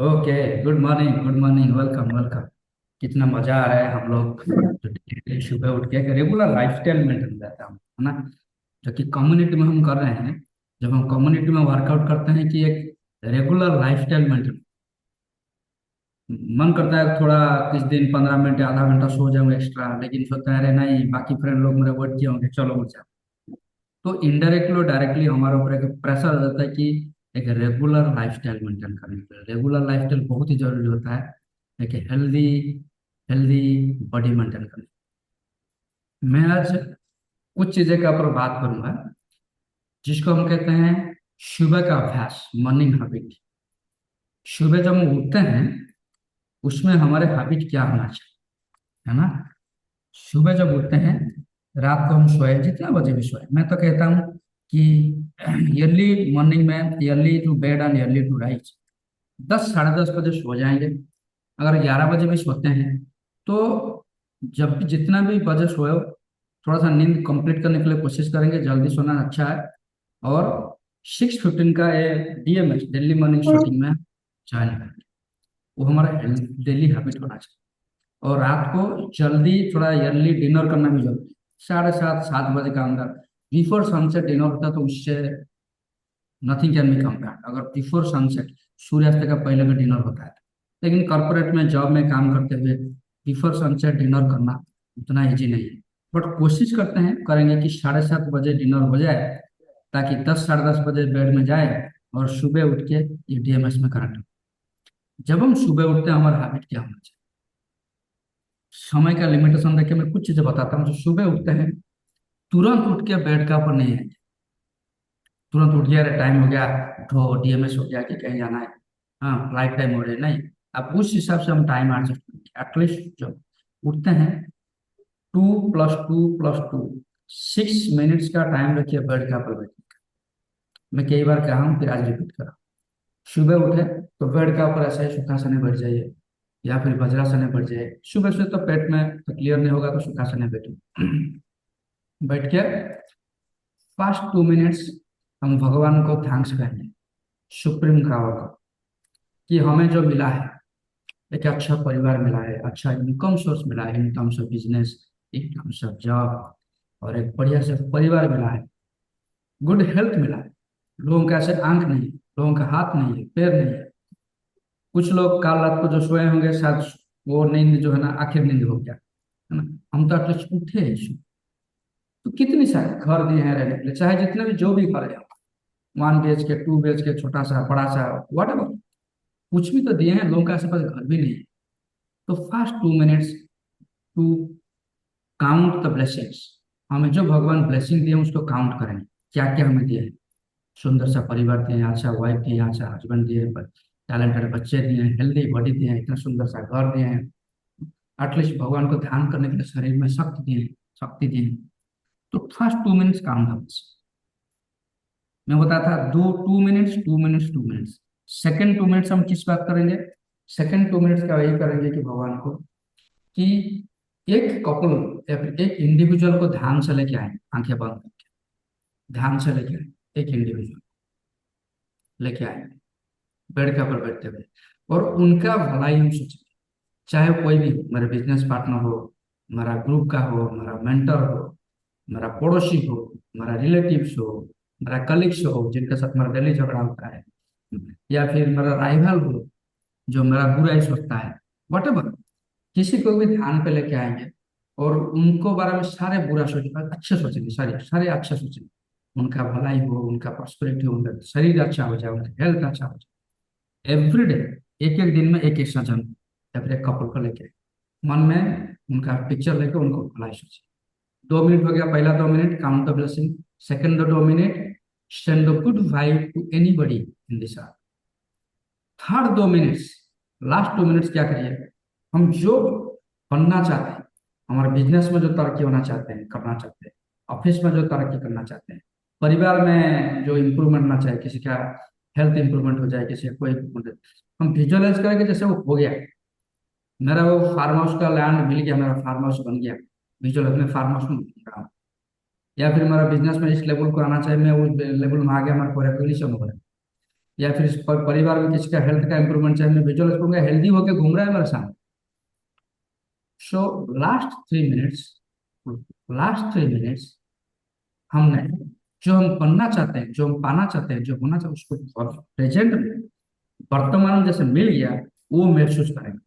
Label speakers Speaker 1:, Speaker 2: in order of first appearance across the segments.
Speaker 1: Okay. Good morning, welcome welcome. कितना मजा आ रहा है हम लोग जो daily सुबह उठ के रेगुलर लाइफस्टाइल मेंटेन रहता है ना। जो कि कम्युनिटी में हम कर रहे हैं। जब हम कम्युनिटी में वर्कआउट करते हैं कि एक रेगुलर लाइफस्टाइल मेंटेन, मन करता है थोड़ा किस दिन 15 मिनट या आधा घंटा सो जाऊं एक्स्ट्रा, लेकिन सोचता है अरे नहीं, बाकी फ्रेंड लोग मेरे वेट किए होंगे, चलो उठ जाओ। तो इनडायरेक्टली और डायरेक्टली हमारे ऊपर एक प्रेशर आ जाता है कि एक रेगुलर लाइफस्टाइल मेंटेन करने के लिए रेगुलर लाइफस्टाइल बहुत ही जरूरी होता है। एक हेल्दी हेल्दी बॉडी मेंटेन करने। मैं आज कुछ चीजें का ऊपर बात करूंगा जिसको हम कहते हैं सुबह का अभ्यास, मॉर्निंग हैबिट। सुबह जब हम उठते हैं उसमें हमारे हैबिट क्या होना चाहिए, है ना। सुबह जब उठते हैं, रात को हम सोए जितना बजे भी सोए, मैं तो कहता हूँ कि अर्ली मॉर्निंग में, early to bed and early to rise, 10 साढ़े 10 बजे सो जाएंगे। अगर 11 बजे भी सोते हैं तो जब भी जितना भी बजे सोए हो, थोड़ा सा नींद कंप्लीट करने के लिए कोशिश करेंगे, जल्दी सोना अच्छा है। और 6:15 का ये DMS, डेली मॉर्निंग शूटिंग में ज्वाइन करेंगे। वो हमारा डेली हैबिट होना चाहिए। और रात को जल्दी थोड़ा अर्ली डिनर करना भी जरूरी है। 7:30 7 बजे का अंदर बिफोर सनसेट डिनर होता है, तो उससे नथिंग कैन बी कंपेयर। अगर बिफोर सनसेट, सूर्यास्त का पहले का डिनर होता है, लेकिन कॉर्पोरेट में जॉब में काम करते हुए बिफोर सनसेट डिनर करना उतना इजी नहीं है। बट कोशिश करते हैं, करेंगे कि 7:30 बजे डिनर हो जाए, ताकि 10 साढ़े 10 बजे बेड में जाए और सुबह उठ के ये DMS में करंट हो। जब हम सुबह उठते हैं हमारा हैबिट क्या होना चाहिए, समय का लिमिटेशन देके मैं कुछ चीजें बताता हूँ। जो सुबह उठते हैं, तुरंत उठ के बेड का ऊपर नहीं आएंगे। तुरंत उठ गया, अरे टाइम हो गया, उठो DMS हो गया कि कहीं जाना है, हाँ फ्लाइट टाइम हो रही है, नहीं। अब उस हिसाब से हम टाइम एडजस्ट करेंगे। एटलीस्ट जब उठते हैं, 2 + 2 + 2, 6 मिनट्स का टाइम रखिए बेड का ऊपर बैठने का। मैं कई बार कहा हूँ, फिर आज रिपीट करा। सुबह उठे तो बेड का ऊपर ऐसे ही सुखासने बैठ जाइए, या फिर वज्रासन बैठ जाइए। सुबह से तो पेट में तो क्लियर नहीं होगा, तो सुखासन बैठो। बैठ के फर्स्ट 2 मिनट्स हम भगवान को थैंक्स कहेंगे, सुप्रीम पावर को, कि हमें जो मिला है, एक अच्छा परिवार मिला है, अच्छा इनकम सोर्स मिला है, in terms of business, in terms of job, और एक बढ़िया से परिवार मिला है, गुड हेल्थ मिला है। लोगों के ऐसे आंख नहीं है, लोगों का हाथ नहीं है, पैर नहीं है। कुछ लोग कल रात को जो सोए होंगे, शायद वो नींद जो है ना आखिर नींद हो गया, है ना। हम तो एटलीस्ट उठे हैं। तो कितनी सारे घर दिए हैं रहने के लिए, चाहे जितने भी जो भी घर है, 1 BHK 2 BHK, छोटा सा बड़ा सा, वट एवर, कुछ भी तो दिए हैं। लोगों के आस पास घर भी नहीं है। तो first 2 minutes to count the blessings. हमें जो भगवान ब्लेसिंग दिए हैं, उसको काउंट करें, क्या क्या हमें दिए हैं। सुंदर सा परिवार दिए हैं, अच्छा वाइफ दिए हैं, अच्छा हस्बैंड दिए हैं, टैलेंटेड बच्चे दिए हैं, हेल्दी बॉडी दिए हैं, इतना सुंदर सा घर दिए हैं, एटलीस्ट भगवान को ध्यान करने के लिए शरीर में शक्ति दिए हैं, शक्ति दिए हैं। तो फर्स्ट 2 मिनट्स काउंट द। मैं बताया था, दो 2 minutes, 2 minutes, 2 minutes. Second 2 minutes हम किस बात करेंगे। सेकेंड 2 मिनट्स का वही करेंगे कि भगवान को, कि एक कपल या फिर एक इंडिविजुअल को ध्यान से लेके आए, आंखें बंद करके ध्यान से लेके आए, एक इंडिविजुअल लेके आए बेड के ऊपर बैठते हुए, और उनका भलाई हम सोचें। चाहे वो कोई भी हो, मेरे बिजनेस पार्टनर हो, मेरा ग्रुप का हो, मेरा मेंटर हो, मेरा पड़ोसी हो, मेरा रिलेटिव्स हो, मेरा कलीग्स हो जिनके साथ मेरा डेली झगड़ा होता है, या फिर मेरा राइवल हो जो मेरा बुराई सोचता है, वट एवर, किसी को भी ध्यान पे लेके आएंगे और उनको बारे में सारे बुरा सोचेंगे, अच्छे सोचेंगे, सारे सारे अच्छे सोचेंगे। उनका भलाई हो, उनका प्रॉस्पेरिटी हो, उनका शरीर अच्छा हो जाए, उनका हेल्थ अच्छा हो जाए। एवरीडे, एक एक दिन में एक एक सजन या फिर एक कपल को लेके मन में उनका पिक्चर लेके उनको भलाई सोचे। 2 मिनट हो गया, पहला 2 minute count the blessing. Second 2 minute send the good vibe to anybody in this earth. Third 2 minutes, last 2 minutes क्या करिए, हम जो बनना चाहते हैं, हमारे बिजनेस में जो तरक्की होना चाहते हैं, करना चाहते हैं, ऑफिस में जो तरक्की करना चाहते हैं, परिवार में जो इम्प्रूवमेंट होना चाहिए, किसी का हेल्थ इंप्रूवमेंट हो जाए, किसी का कोई improvement, हम विजुअलाइज करेंगे जैसे वो हो गया, मेरा वो फार्म हाउस का लैंड मिल गया, मेरा फार्म हाउस बन गया, विजुअल अपने फार्म हाउस में घूम रहा हूँ। या फिर मेरा बिजनेस में इस लेवल को आना चाहिए, मैं उस लेवल में आ गया, हमारा पूरा रिकॉग्निशन हो रहा है। या फिर परिवार में किसी का हेल्थ का इंप्रूवमेंट चाहिए, मैं विजुअलाइज करूंगा हेल्दी होकर घूम रहा है मेरे सामने। So last 3 minutes, last 3 minutes हमने जो हम बनना चाहते हैं, जो हम पाना चाहते हैं, जो होना चाहते हैं, उसको प्रेजेंट में, वर्तमान में जैसे मिल गया, वो महसूस करेंगे।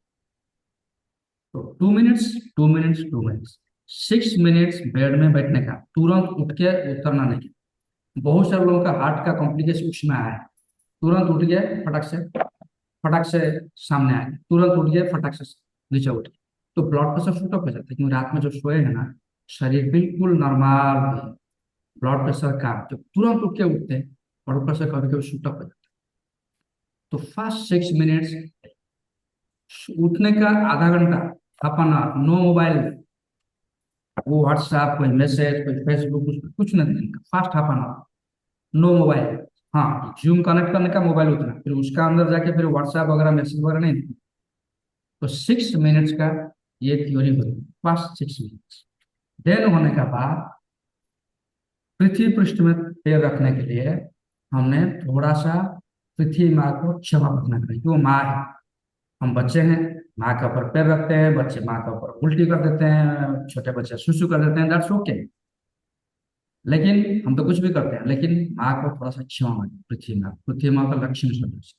Speaker 1: तो 2 minutes, 2 minutes, 2 minutes, 6 minutes bed में बैठने का, तुरंत उठ के उतरना नहीं। बहुत सारे लोगों का हार्ट का कॉम्प्लिकेशन उसमें आया है, तुरंत उठ गए फटक से सामने आए, तुरंत उठ गए फटक से नीचे उठ गए, तो ब्लड प्रेशर शूट अप हो जाता है। क्योंकि रात में जो सोए हैं ना, शरीर बिल्कुल नॉर्मल, ब्लड प्रेशर का जब तुरंत उठ के उठते हैं, ब्लड प्रेशर कभी कभी शूट अप हो जाता है। तो फर्स्ट 6 मिनट्स, उठने का आधा घंटा, half an hour, no mobile, वो व्हाट्सएप, कोई मैसेज, कोई फेसबुक, कुछ नहीं, fast half an hour, no mobile. हाँ, जूम कनेक्ट करने का मोबाइल उतना, फिर उसका अंदर जाके फिर व्हाट्सएप वगैरह मैसेज वगैरह नहीं। तो 6 मिनट्स का ये थ्योरी होती है, फर्स्ट 6 मिनट्स। देन होने का बाद पृथ्वी पृष्ठ में पैर रखने के लिए हमने थोड़ा सा पृथ्वी माँ को क्षमा प्रार्थना करी, वो माँ है, हम बच्चे हैं, माँ के ऊपर पैर रखते हैं, बच्चे माँ के ऊपर उल्टी कर देते हैं, छोटे बच्चे सुसु कर देते हैं, दैट्स ओके। लेकिन हम तो कुछ भी करते हैं, लेकिन माँ को थोड़ा सा क्षमा मांगे, पृथ्वी माँ का लक्ष्मी सदृश।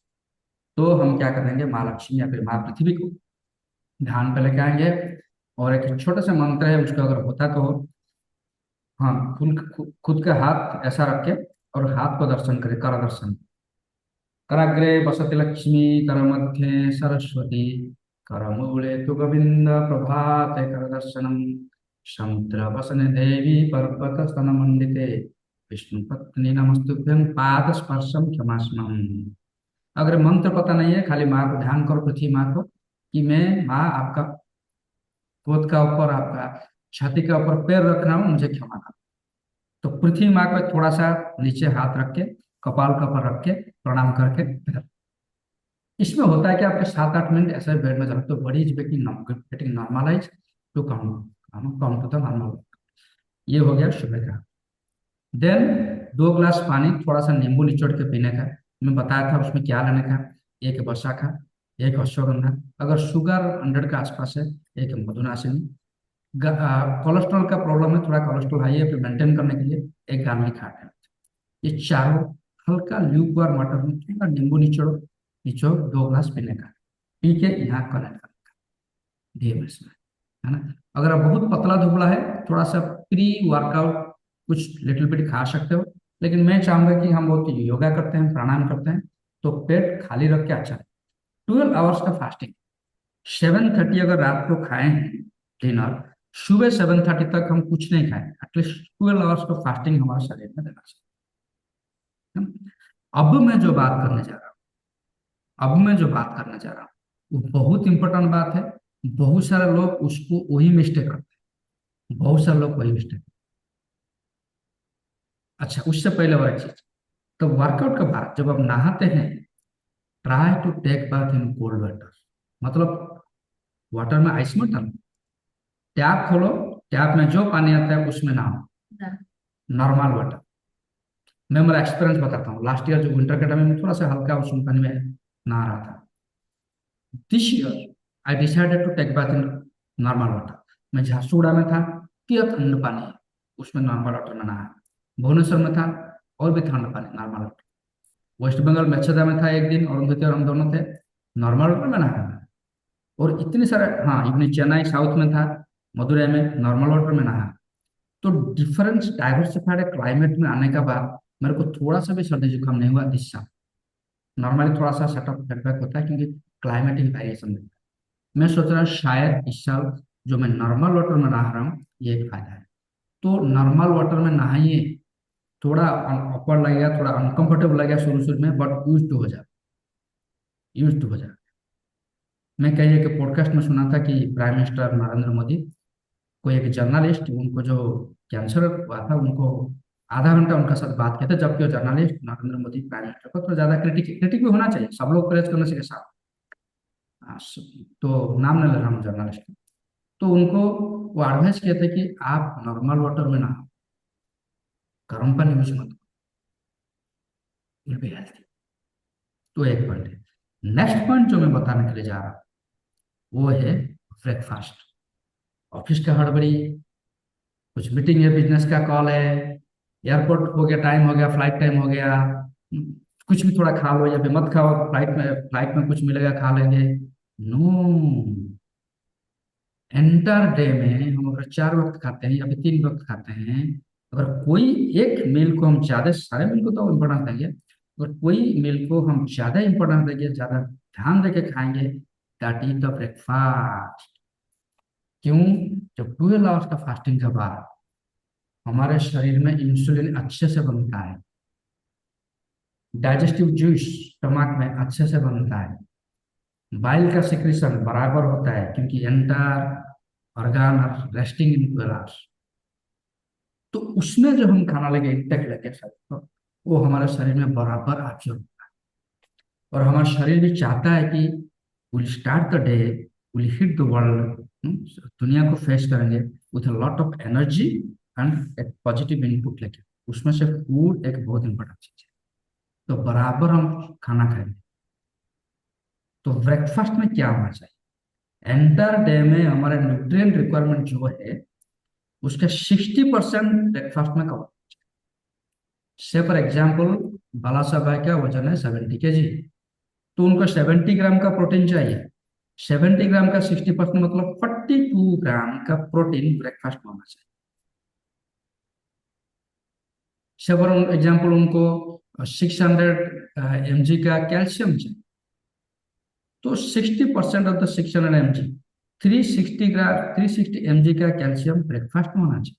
Speaker 1: तो हम क्या करेंगे, माँ लक्ष्मी या फिर माँ पृथ्वी को ध्यान पे लेके आएंगे, और एक छोटा सा मंत्र है, उसका अगर होता तो हाँ, खुद के हाथ ऐसा रख के और हाथ को दर्शन करें, कर दर्शन। कराग्रे वसति लक्ष्मी, कर मध्ये सरस्वती, करमूले तु गोविंद, प्रभाते कर दर्शनम, समुद्र वसने देवी, पर्वत स्तन मंडिते, विष्णु पत्नी नमस्तुभ्यं, पाद स्पर्शम क्षमास्मम। अगर मंत्र पता नहीं है, खाली माँ को ध्यान करो, पृथ्वी माँ को, कि मैं माँ आपका गोद का ऊपर, आपका छाती के ऊपर पैर रख रहा हूँ, मुझे क्षमा कर। तो पृथ्वी माँ को थोड़ा सा नीचे हाथ रख के, कपाल के ऊपर रख के प्रणाम करके पैर। इसमें होता है कि आपके 7-8 मिनट ऐसे बेड में जाओ, तो body is getting normalize to come come to the normal. ये हो गया सुबह का। देन 2 गिलास पानी, थोड़ा सा नींबू निचोड़ के पीने का। मैं बताया था उसमें क्या लेने का, एक बसा का, एक अश्वगंधा, अगर शुगर 100 के आसपास है, एक मधुनाशिनी, कोलेस्ट्रॉल का प्रॉब्लम है, थोड़ा कोलेस्ट्रॉल हाई है, फिर मेंटेन करने के लिए एक गार्लिक खाट है। ये चारों हल्का ल्यूक वाटर वाटर में थोड़ा नींबू निचोड़ो, निचोड़ 2 गिलास पीने का, पी के यहाँ कनेक्ट करने का DMS में, है ना। अगर आप बहुत पतला दुबला है, थोड़ा सा प्री वर्कआउट कुछ लिटिल बिट खा सकते हो, लेकिन मैं चाहूंगा कि हम बहुत योगा करते हैं, प्राणायाम करते हैं, तो पेट खाली रख के अच्छा है। 12 आवर्स का फास्टिंग, 7:30 अगर रात को खाए हैं डिनर, सुबह 7:30 तक हम कुछ नहीं खाएं, एटलीस्ट 12 आवर्स का फास्टिंग हमारे शरीर में देना चाहिए। अब मैं जो बात करने जा रहा अब मैं जो बात करने जा रहा हूँ वो बहुत इंपॉर्टेंट बात है। बहुत सारे लोग उसको वही मिस्टेक करते हैं, बहुत सारे लोग वही मिस्टेक। अच्छा, उससे पहले और एक चीज, तो वर्कआउट के बाद जब आप नहाते हैं, try to take bath in cold water, मतलब वाटर में आइस मत डालो, टैप खोलो, टैप में जो पानी आता है उसमें नहाओ, नॉर्मल वाटर। मैं मेरा एक्सपीरियंस बताता हूँ, लास्ट ईयर जो विंटर के टाइम में थोड़ा सा हल्का उस पानी में नहा रहा था। This year I decided to take bath in normal water. मैं झारसुगुड़ा में था, क्या ठंड पानी है, उसमें नॉर्मल वाटर में नहाया। भुवनेश्वर में था, और भी ठंड पानी, normal water. West Bengal Mecheda में था एक दिन, और हम दोनों थे, नॉर्मल वाटर में नहाया। और इतने सारे, हाँ, इवनी चेन्नई साउथ में था, मदुरई में नॉर्मल वाटर में नहाया। तो डिफरेंस डाइवर्सिफाइड क्लाइमेट में आने के बाद मेरे को थोड़ा सा भी सर्दी जुकाम नहीं हुआ इस साल। नॉर्मली थोड़ा सा सेटअप सेटबैक होता है, क्योंकि क्लाइमेटिक वेरिएशन में। मैं सोच रहा हूँ शायद इस साल जो मैं नॉर्मल वाटर में नहा रहा हूँ, ये एक फायदा है। तो नॉर्मल वाटर में नहाइए, थोड़ा ऑकवर्ड लगेगा, थोड़ा अनकंफर्टेबल लगेगा शुरू शुरू में, बट यूज टू हो जाए। मैं कहीं एक पॉडकास्ट में सुना था कि प्राइम मिनिस्टर नरेंद्र मोदी, कोई एक जर्नलिस्ट, उनको जो कैंसर हुआ था, उनको आधा घंटा उनका साथ बात किया था, जबकि वो journalist Narendra Modi prime minister को तो ज्यादा क्रिटिक क्रिटिक भी होना चाहिए, सब लोग प्रेज करने से के साथ। तो नाम नहीं ले रहा हूँ जर्नलिस्ट। तो उनको वो एडवाइस किया था कि आप नॉर्मल वाटर में नहाओ, गर्म पानी यूज मत, विल बी हेल्थी। तो एक पॉइंट है। नेक्स्ट पॉइंट जो मैं बताने के लिए जा रहा हूँ वो है ब्रेकफास्ट। ऑफिस का हड़बड़ी, कुछ मीटिंग है, बिजनेस का कॉल है, एयरपोर्ट हो गया, टाइम हो गया, फ्लाइट टाइम हो गया, कुछ भी थोड़ा खा लो या फिर मत खाओ, फ्लाइट में कुछ मिलेगा खा लेंगे। नो, एंटायर डे में हम अगर 4 वक्त खाते हैं या फिर 3 वक्त खाते हैं, अगर कोई एक मील को हम ज्यादा, सारे मील को तो इम्पोर्टेंस देंगे, अगर कोई मील को हम ज्यादा इम्पोर्टेंस देंगे, ज्यादा ध्यान देके खाएंगे, दैट इज द ब्रेकफास्ट। क्यों? जब 12 आवर्स का फास्टिंग के बाद हमारे शरीर में इंसुलिन अच्छे से बनता है, डाइजेस्टिव जूस स्टमक में अच्छे से बनता है, बाइल का सिक्रेशन बराबर होता है, क्योंकि entire organ are resting in 12 hours. तो उसमें जो हम खाना लेके इंटेक लेके सब, तो वो हमारे शरीर में बराबर ऑब्जर्व होता है। और हमारा शरीर भी चाहता है कि will start the day, will hit the world, दुनिया को फेस करेंगे with a lot of energy and एक पॉजिटिव इनपुट लेके। उसमें से फूड एक बहुत इंपॉर्टेंट चीज है, तो बराबर हम खाना खाएंगे। तो ब्रेकफास्ट में क्या होना चाहिए? एंटायर डे में हमारे न्यूट्रिएंट रिक्वायरमेंट जो है उसका 60% ब्रेकफास्ट में कवर। से फॉर एग्जाम्पल, बाला साहब भाई का वजन है 70 kg, तो उनको 70 ग्राम का प्रोटीन चाहिए। 70 ग्राम का 60% मतलब 42 ग्राम का प्रोटीन ब्रेकफास्ट में होना चाहिए। से फॉर एग्जाम्पल, उनको 600 mg का कैल्शियम चाहिए, तो 60% ऑफ द 600 mg, 360 का कैल्शियम ब्रेकफास्ट में होना चाहिए।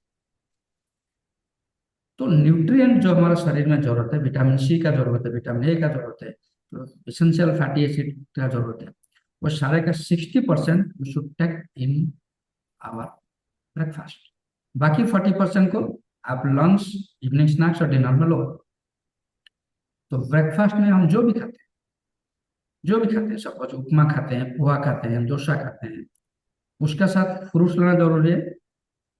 Speaker 1: तो न्यूट्रिएंट जो हमारा शरीर में जरूरत है, विटामिन सी का जरूरत है, विटामिन ए का जरूरत है, तो एसेंशियल फैटी एसिड का जरूरत है, वो सारे का 60% we should take in our breakfast. बाकी 40% को आप लंच, इवनिंग स्नैक्स और डिनर में लो। तो ब्रेकफास्ट में हम जो भी खाते हैं, जो भी खाते हैं, सपोज उपमा खाते हैं, पोहा खाते हैं, डोसा खाते हैं, उसके साथ फ्रूट्स लेना जरूरी है,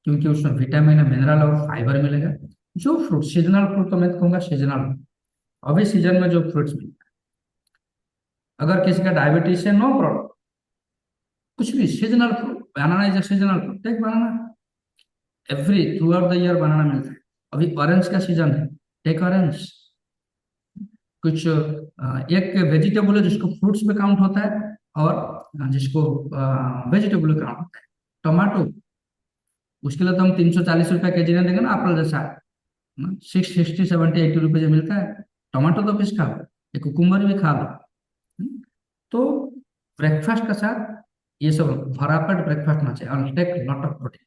Speaker 1: क्योंकि उसमें विटामिन, मिनरल और फाइबर मिलेगा। जो फ्रूट, सीजनल फ्रूट तो मैं कहूँगा सीजनल, अभी सीजन में जो फ्रूट्स मिलता है। अगर किसी का डायबिटीज है, नो प्रॉब्लम, कुछ भी seasonal fruit, banana is seasonal fruit, take banana, every throughout the year banana मिलता है। अभी ऑरेंज का सीजन है, टेक ऑरेंज। कुछ एक वेजिटेबल है जिसको फ्रूट्स में काउंट होता है, और जिसको वेजिटेबल में काउंट होता है, टमाटो। उसके लिए तो हम 340 रुपया kg नहीं देंगे ना, एप्पल जैसा 660, 70, 80 रुपये जो मिलता है। टमाटो तो पीस खा लो, एक कुकुम्बर भी खा लो। हम्म, तो ब्रेकफास्ट के साथ ये सब भरापेट ब्रेकफास्ट होना चाहिए, और take lot of protein.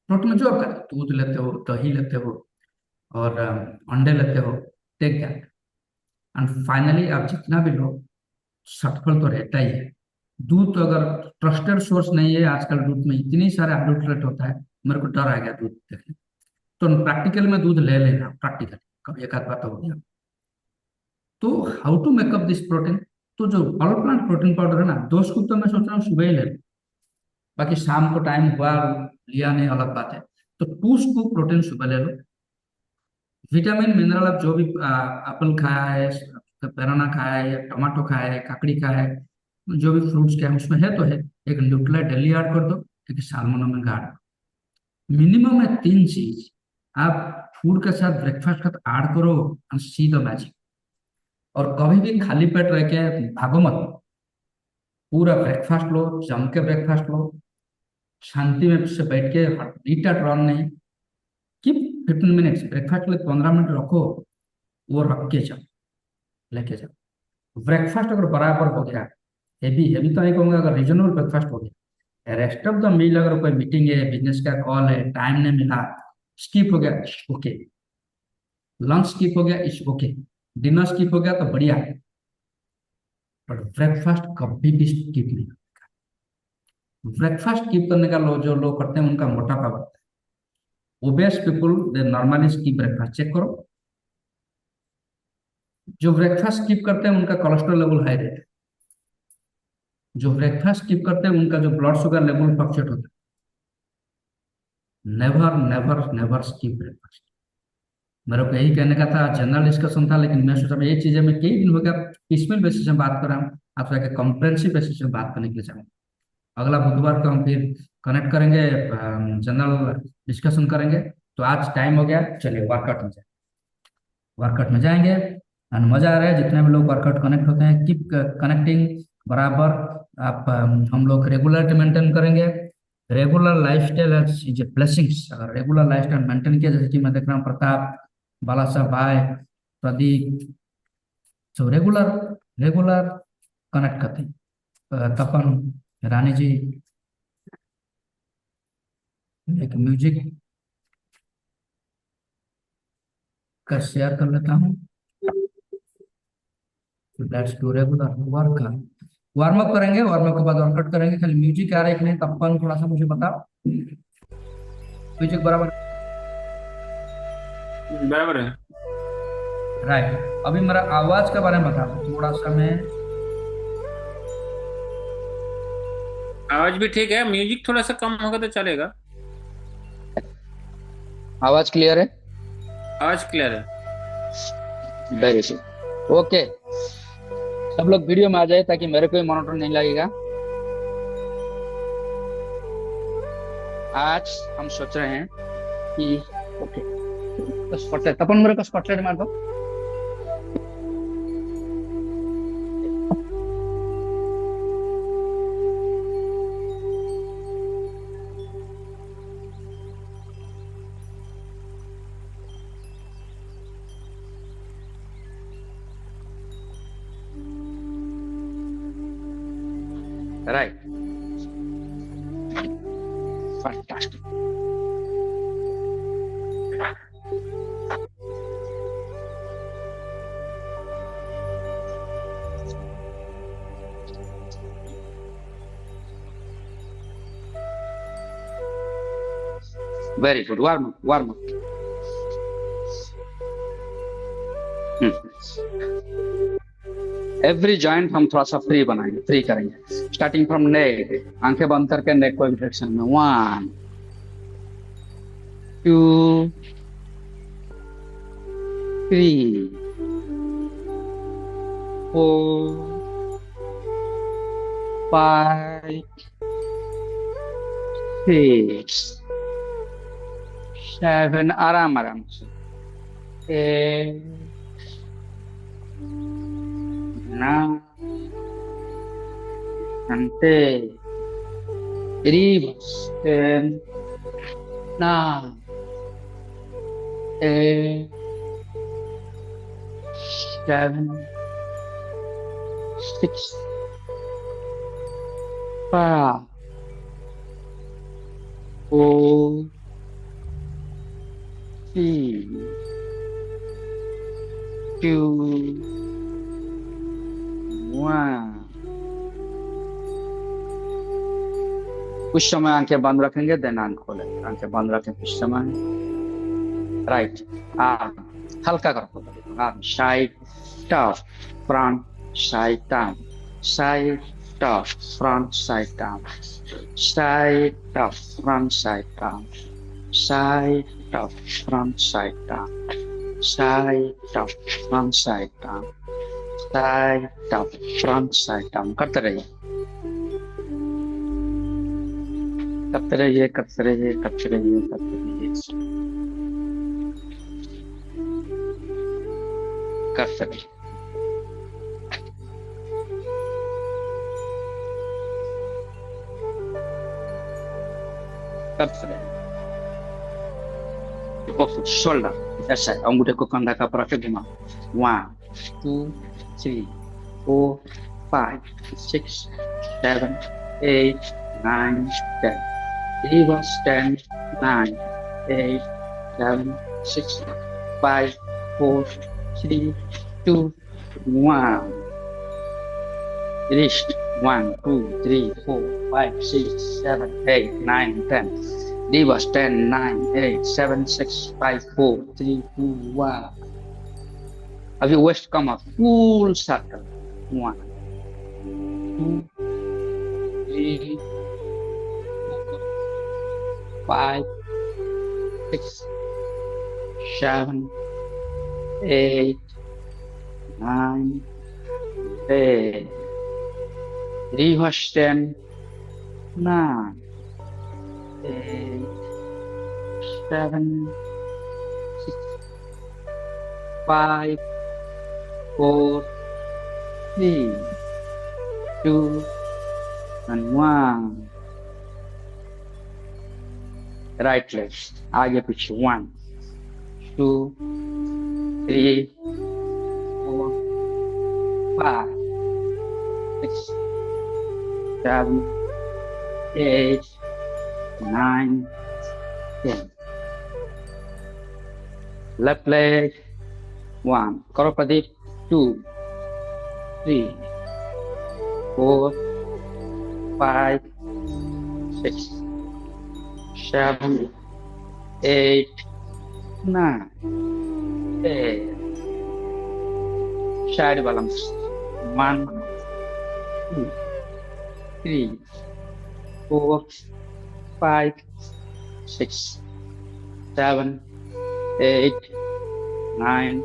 Speaker 1: Protein में जो आप खाते हो, दूध लेते हो, दही लेते हो, और अंडे लेते हो, टेक दैट। एंड फाइनली आप जितना भी लो, सटफल तो रहता ही है। दूध तो अगर ट्रस्टेड सोर्स नहीं है, आजकल दूध में इतनी सारे एडल्ट्रेट होता है, मेरे को डर आ गया दूध देखने। तो प्रैक्टिकल में दूध ले लेना, प्रैक्टिकल कभी एक आध बार तो हो गया। तो how to make up this protein? तो जो ऑल प्लांट प्रोटीन पाउडर है ना, दो स्कूप तो मैं सोच रहा हूँ सुबह ही ले लूं, बाकी शाम को टाइम हुआ लिया नहीं, अलग बात है। तो 2 स्कूप प्रोटीन सुबह ले लो। विटामिन, मिनरल, आप जो भी एप्पल खाया है, बनाना खाया है, टमाटो खाया है, काकड़ी खाया है, जो भी फ्रूट्स के हैं उसमें है तो है। एक न्यूट्रल डेली ऐड कर दो, एक साल्मोना में ऐड। मिनिमम है 3 चीज आप फूड के साथ, ब्रेकफास्ट के साथ ऐड करो, एंड सी द मैजिक। और कभी भी खाली पेट रह के भागो मत, पूरा ब्रेकफास्ट लो, जम के ब्रेकफास्ट लो, शांति में से बैठ के, ईट एट रन नहीं, कीप 15 मिनट्स, ब्रेकफास्ट के लिए 15 मिनट रखो, वो रख के जाओ, लेके जाओ। ब्रेकफास्ट अगर बराबर हो गया, हैवी हैवी तो नहीं कहूंगा, अगर रीजनेबल ब्रेकफास्ट हो गया, रेस्ट ऑफ द मील अगर कोई मीटिंग है, बिजनेस का कॉल है, टाइम नहीं मिला, स्किप हो गया, ओके। लंच स्किप हो गया, इट्स ओके। डिनर स्किप हो गया तो बढ़िया है, बट ब्रेकफास्ट कभी भी स्किप नहीं। ब्रेकफास्ट स्किप करने का जो लोग करते हैं उनका मोटापा बढ़ता है। Obese people they normally skip breakfast, check करो। जो ब्रेकफास्ट स्किप करते हैं उनका कोलेस्ट्रॉल लेवल हाई रहता है। जो ब्रेकफास्ट स्किप करते हैं उनका जो ब्लड शुगर लेवल फ्लक्चुएट होता है। Never never never skip breakfast. मेरे को यही कहने का था, जनरल डिस्कशन था, लेकिन मैं सोचा मैं ये चीजें मैं कई दिन हो गया पिसमेल बेसिस में बात कर रहा हूँ, आपसे आगे कॉम्प्रहेंसिव बेसिस में बात करने के लिए चाहूँगा। अगला बुधवार को हम फिर कनेक्ट करेंगे, जनरल डिस्कशन करेंगे। तो आज टाइम हो गया, चलिए वर्कआउट में जाए, वर्कआउट में जाएंगे। एंड मजा आ रहा है, जितने भी लोग वर्कआउट कनेक्ट होते हैं, कीप कनेक्टिंग बराबर। आप हम लोग रेगुलरिटी मेंटेन करेंगे। Regular lifestyle is a blessings. अगर रेगुलर लाइफस्टाइल मेंटेन किया, जैसे कि मैं देख रहा हूँ प्रताप, बाला साहब भाई, प्रदीप, सब रेगुलर रेगुलर कनेक्ट करते हैं। तपन, रानी जी, एक म्यूजिक का शेयर कर लेता हूँ। Let's do regular work. Warm up करेंगे, वार्म अप के बाद वर्कआउट करेंगे। खाली म्यूजिक आ रहा है कि नहीं, तपन थोड़ा सा मुझे बताओ। म्यूजिक बराबर?
Speaker 2: बराबर है।
Speaker 1: राइट। अभी मेरा आवाज के बारे में बता दो थोड़ा सा। मैं
Speaker 2: आवाज भी ठीक है, म्यूजिक थोड़ा सा कम होगा तो चलेगा।
Speaker 3: आवाज क्लियर है?
Speaker 2: आवाज क्लियर है।
Speaker 3: Very good. ओके, सब लोग वीडियो में आ जाए ताकि मेरे को भी मॉनिटर नहीं लगेगा। आज हम सोच रहे हैं कि ओके, तो स्पॉटलाइट तपन मेरे को स्पॉटलाइट मार दो। Right, fantastic. Very good, warm up warm up. Every joint हम थोड़ा सा फ्री बनाएंगे, फ्री करेंगे। स्टार्टिंग फ्रॉम नेक, आंखें बंद करके नेक को एक डायरेक्शन में। 1 2 3 4 5 6 7, आराम आराम से। 8 9 and 10, reverse 10 9 8 7 6 5 4 3 2 1। कुछ समय आंखें बंद रखेंगे, देन आंख खोलेंगे। आंखें बंद रखें कुछ समय। राइट, आर्म हल्का करो। Arm side tough, front side down, side tough, front side down, side tough, front side down, side tough, front side down, side tough, front side down, side tough, front side down. करते रहिए, करते रहिए, करते रहिए, करते रहिए, करते रहिए, करते रहिए, करते रहिए। Both shoulder, that side. Anggota ko kanda ka para kaguma. 1 2 3 4 5 6 7 8 9 10. Reverse 10 9 8 7 6 5 4 3 2 1. Wrist 1 2 3 4 5 6 7 8 9 10. Reverse 10 9 8 7 6 5 4 3 2 1. अभी waist come up, full circle. 1 2 3 4 5 6 7 8, 9, 10. Reverse 10, 9, 8, 7, 6, 5, 4, 3, 2, and 1. Right leg आगे पीछे 1, 2, 3, 4, 5, 6, 7, 8, 9, 10. Left leg 1. करो Pradeep 2, 3, 4, 5, 6, 7, 8, 9, 10. Side balance 1, 2, 3, 4, 5, 6, 7, 8, 9,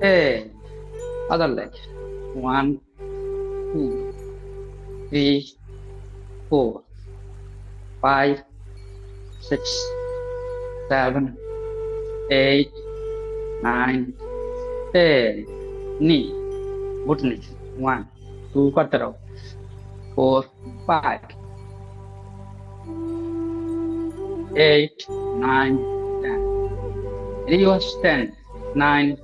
Speaker 3: 10. Other leg 1, 2, 3, 4, 5, 6, 7, 8, 9, 10. Knee, घुटने 1, 2 करते रहो 4, 5, 8, 9, 10. Reverse 10, 9,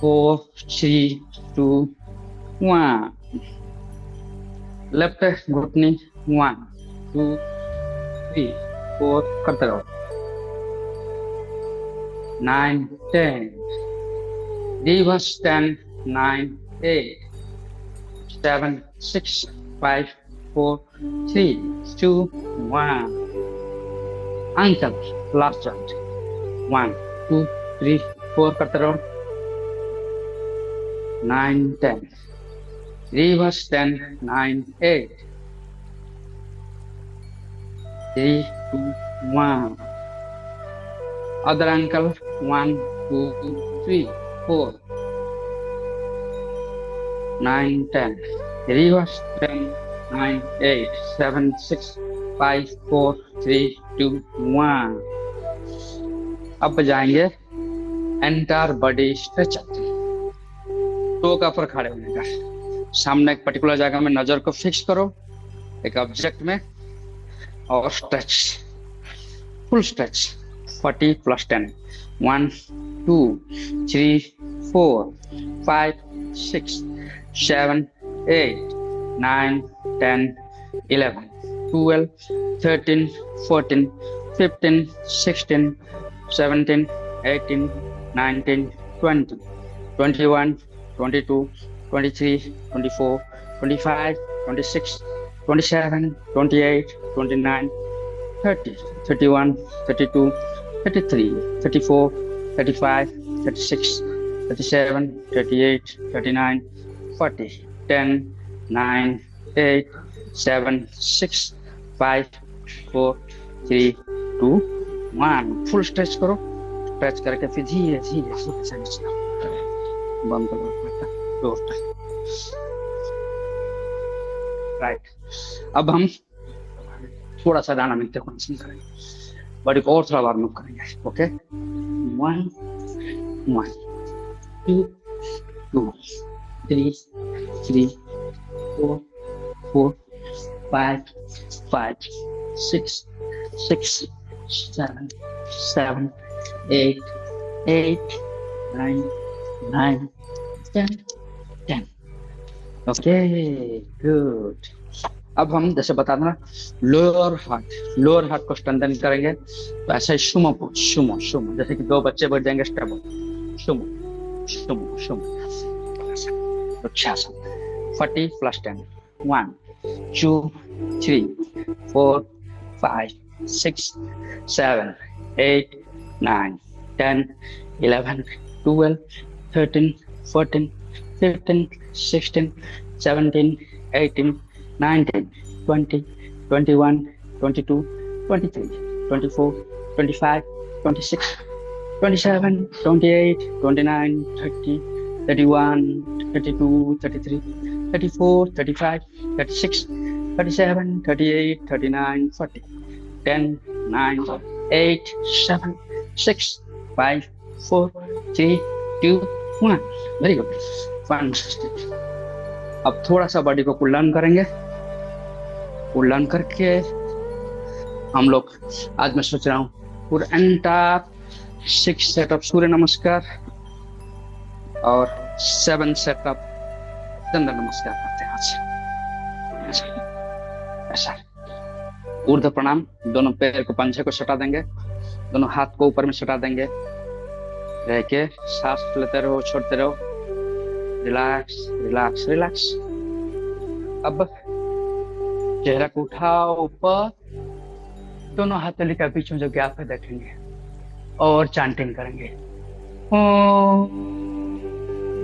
Speaker 3: 4, 3, 2, 1. Left घुटने 1, 2, 3, 4 करते रहो 9, 10. Reverse 10, 9, 8, 7, 6, 5, 4, 3, 2, 1. Ankle, last joint. 1, 2, 3, 4 करते रहो 9, 10. Reverse 10, 9, 8. 3, 2, 1. Other ankle 1, 2, 3, 4, 9, 10. Reverse 10, 9, 8, 7, 6, 5, 4, 3, 2, 1. अब जाएंगे एंटायर बॉडी स्ट्रेचर। टो का ऊपर खड़े होने का, सामने एक पर्टिकुलर जगह में नजर को फिक्स करो एक ऑब्जेक्ट में और stretch, full stretch 40 plus 10. 1, 2, 3, 4, 5, 6, 7, 8, 9, 10, 11, 12, 13, 14, 15, 16, 17, 18, 19, 20, 21, 22, 23, 24, 25, 26, 27, 28, 29, 30, 31, 32, 33, 34, 35, 36, 37, 38, 39, 40, 10, 9, 8, 7, 6, 5, 4, 3, 2, 1. Full stretch करो, स्ट्रेच करके फिर धीरे धीरे से नीचे बंद करो डोर। राइट, अब हम थोड़ा सा डायनामिक कंडीशन करेंगे, बॉडी को और थोड़ा वार्म अप करेंगे। ओके, 1, 1, 2, 2, 3, 3, 4, 4, 5, 5, 6, 6, 7, 7, 8, 8, 9, 9, 10, 10. Okay, good. अब हम जैसे बता देना लोअर हार्ट को स्ट्रेंथन करेंगे, तो ऐसा ही सुमो पोज, सुमो सुमो, जैसे कि दो बच्चे बैठ जाएंगे स्टेप, सुमो सुमो सुमो। अच्छा, 40 plus 10. 1, 2, 3, 4, 5, 6, 7, 8, 9, 10, 11, 12, 13, 14, 15, 16, 17, 18, 19, 20, 21, 22, 23, 24, 25, 26, 27, 28, 29, 30, 31, 32, 33, 34, 35, 36, 37, 38, 39, 40. 10, 9, 8, 7, 6, 5, 4, 3, 2, 1. Very good, fantastic. अब थोड़ा सा बॉडी को कूल डाउन करेंगे। कूल डाउन करके हम लोग, आज मैं सोच रहा हूँ पूरा एंटायर 6 सेट ऑफ सूर्य नमस्कार और 7 सेट ऑफ चंद्र नमस्कार करते हैं आज। ऐसा ऊर्ध्व प्रणाम, दोनों पैर को पंजे को सटा देंगे, दोनों हाथ को ऊपर में सटा देंगे, रह के सांस लेते रहो, छोड़ते रहो। Relax relax relax. अब चेहरा को उठाओ ऊपर, दोनों हथेली के बीच में जो गैप है देखेंगे और चैंटिंग करेंगे। ओम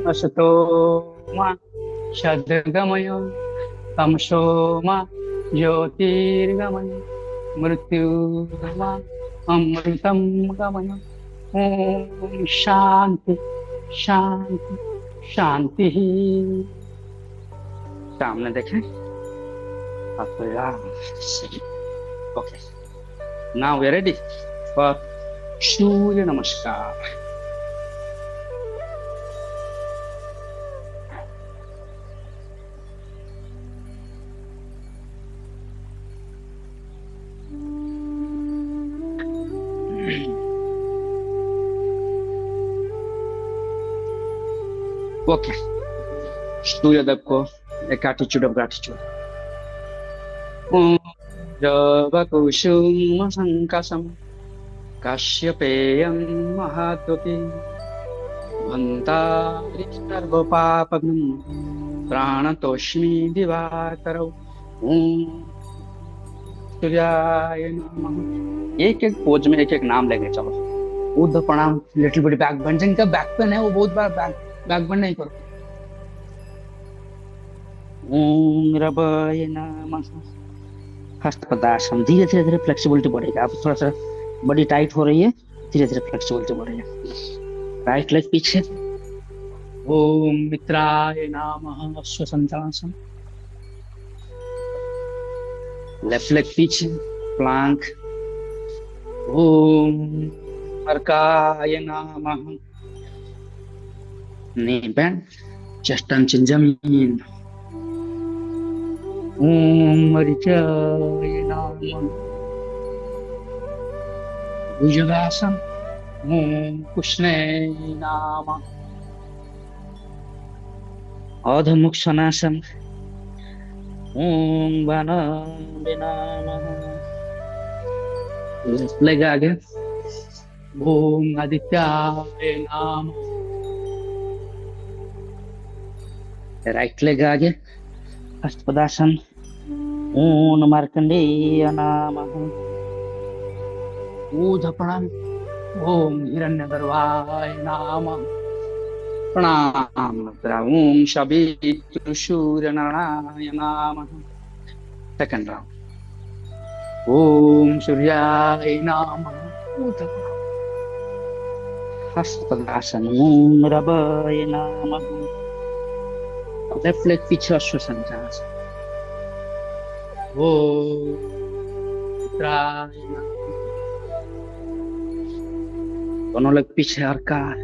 Speaker 3: असतो मा सद्गमय तमसो मा ज्योतिर्गमय मृत्युर्मा अमृतम गमय। ओम शांति शांति शांति। सामने देखें। Okay, now we are ready for Surya Namaskar. Okay, Suryadev को एक एटीट्यूड ऑफ ग्रैटिट्यूड। कुसुम संकाशम काश्यपेयं महाद्युति भन्तारि सर्वपापघ्नं प्राणतोष्मि दिवाकरौ। ओम सूर्याय नमः। एक एक पोज में एक एक नाम लेके चलो। ऊर्ध्व प्रणाम, लिटिल बिट बैक बेंड। जिनका बैक पेन है वो बहुत बार बैक बेंड नहीं करो। ओम रबाय नमः। हस्तपदासन, धीरे धीरे धीरे फ्लेक्सिबिलिटी बढ़ेगा। अब थोड़ा सा बॉडी टाइट हो रही है, धीरे धीरे फ्लेक्सिबिलिटी बढ़ेगा। राइट लेग पीछे। ओम मित्राय नमः श्वसंतासन। लेफ्ट लेग पीछे, प्लांक। ओम अर्काय नमः। नी बैंड, चेस्ट टच जमीन। ओम मरीचाय नमः। भुजंगासन। ओम कृष्णाय नमः। अधमुक्षनासन। ओम बाणाय नमः। लेफ्ट लेग आगे। ओम आदित्याय नमः। राइट लेग आगे, हस्तपदासन। ओम मार्कंडेय नमः। ऊर्ध्व प्रणाम। ओम हिरण्यगर्भाय नमः। प्रणाम। ओम शूर्यनारायणाय नमः। Second round. ओम सूर्याय नमः। ऊर्ध्व प्रणाम। हस्तपदासन। ओम रबाय नमः। लेफ्ट लेग पीछे, अश्वसंचासन। ओम मित्राय नमः। दोनों लेग पीछे, अर्काय।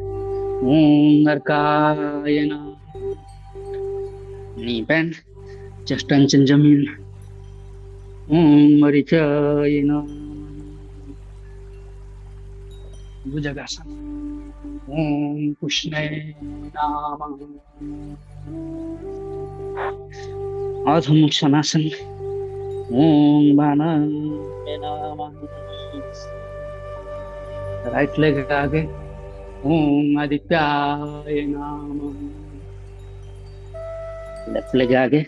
Speaker 3: ओम अर्काय नमः। नी बैंड, चेस्ट टच जमीन। ओम मरीचाय नमः। भुजंगासन। ओम कृष्णाय नमः। अधमुक्षनासन। ओम बाणाय नमः। राइट लेग आगे। ओम आदित्याय नमः। लेफ्ट लेग आगे।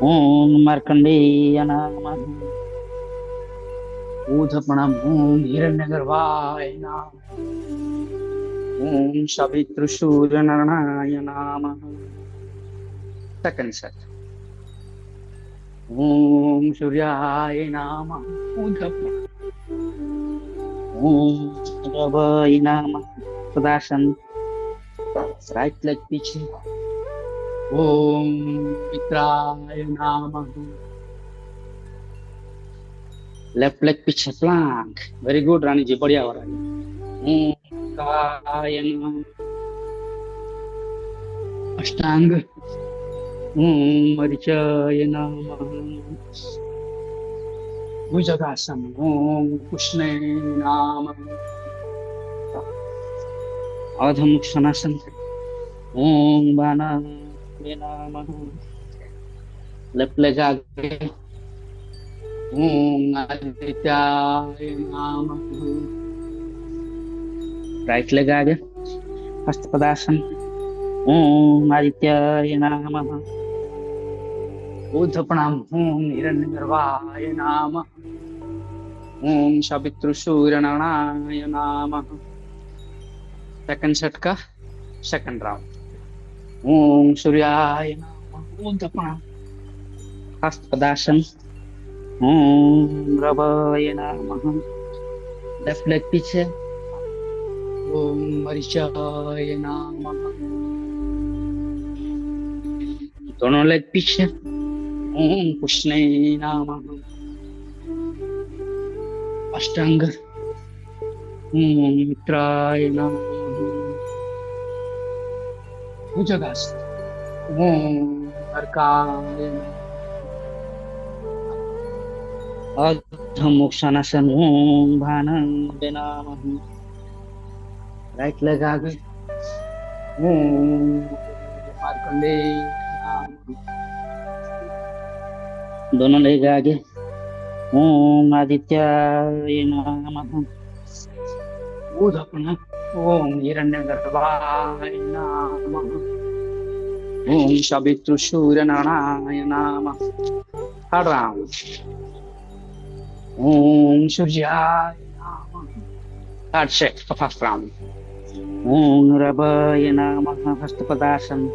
Speaker 3: ओम मार्कंडेय नमः। ऊर्ध्व प्रणाम। ओम हिरण्यगर्भाय नमः। ओम सवितृसूर्यनारायणाय नमः। Second set. ओम सूर्याय नमः। ऊर्ध्व प्रणाम। ओम रवै नमः पदासन राइट लेग पीछे ओम मित्राय नमः लेफ्ट लेग पीछे प्लांक वेरी गुड रानी जी बढ़िया हो रहा है ओम काय नमः अष्टांग ओम मरीचाय नमः भुजगासन ओम कृष्णे नमः अधम सनासन ओम बाणाय नमः लेफ्ट लेग आगे ओम आदित्याय नमः राइट लेग आगे हस्त पदासन ओम आदित्याय नमः ऊर्ध्व प्रणाम ओम हिरण्यगर्भाय नमः ओम सवितृसूर्यनारायणाय नमः सेकंड सेट का सेकंड राउंड ओम सूर्याय नमः ऊर्ध्व प्रणाम हस्त पदासन ओम रवै नमः लेफ्ट लेग पीछे ओम मरीचाय नमः दोनों लेग पीछे ओम कृष्णे नमः अष्टांग ओम मित्राय नमः भुजगासन ओम अर्काय नमः अधम मुक्षासन ओम भानाय नमः राइट लेग आगे ओम मार्कंडेय नमः दोनों लेग आगे ओम आदित्याय नमः ऊर्ध्व प्रणाम ओम हिरण्यगर्भाय नमः ओम सवितृसूर्यनारायणाय नमः थर्ड राउंड ओम सूर्याय नमः थर्ड सेट फर्स्ट राउंड ओम रवै नमः हस्तपदासन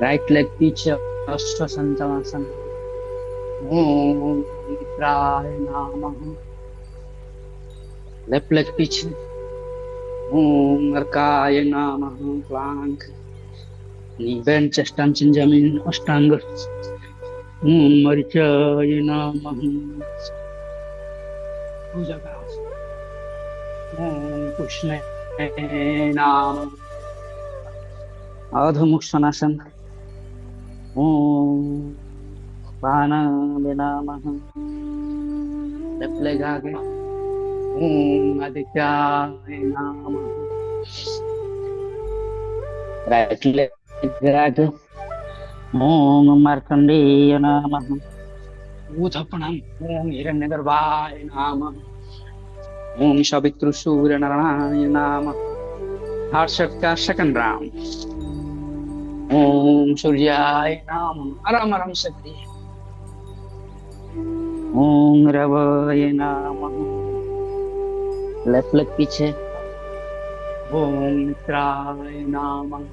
Speaker 3: राइट लेग पीछे अश्वसंचलासन ओम मित्राय नमः लेफ्ट लेग पीछे ओम अर्काय नमः प्लांक नी बेंड चेस्ट टचिंग जमीन अष्टांग ओम मरीचाय नमः भुजगासन ओम कृष्णे नमः अधमुक्षासन ओम बाणाय नमः लेफ्ट लेग आगे ओम आदित्याय नमः राइट लेग आगे ओम मार्कंडेय नमः ऊर्ध्व प्रणाम ओम हिरण्यगर्भाय नमः ओम सवितृसूर्यनारायणाय नमः थर्ड सेट का सेकंड राउंड ओम सूर्याय नमः आराम आराम से करिए ओम रवै नमः लेफ्ट लेग पीछे ओम मित्राय नमः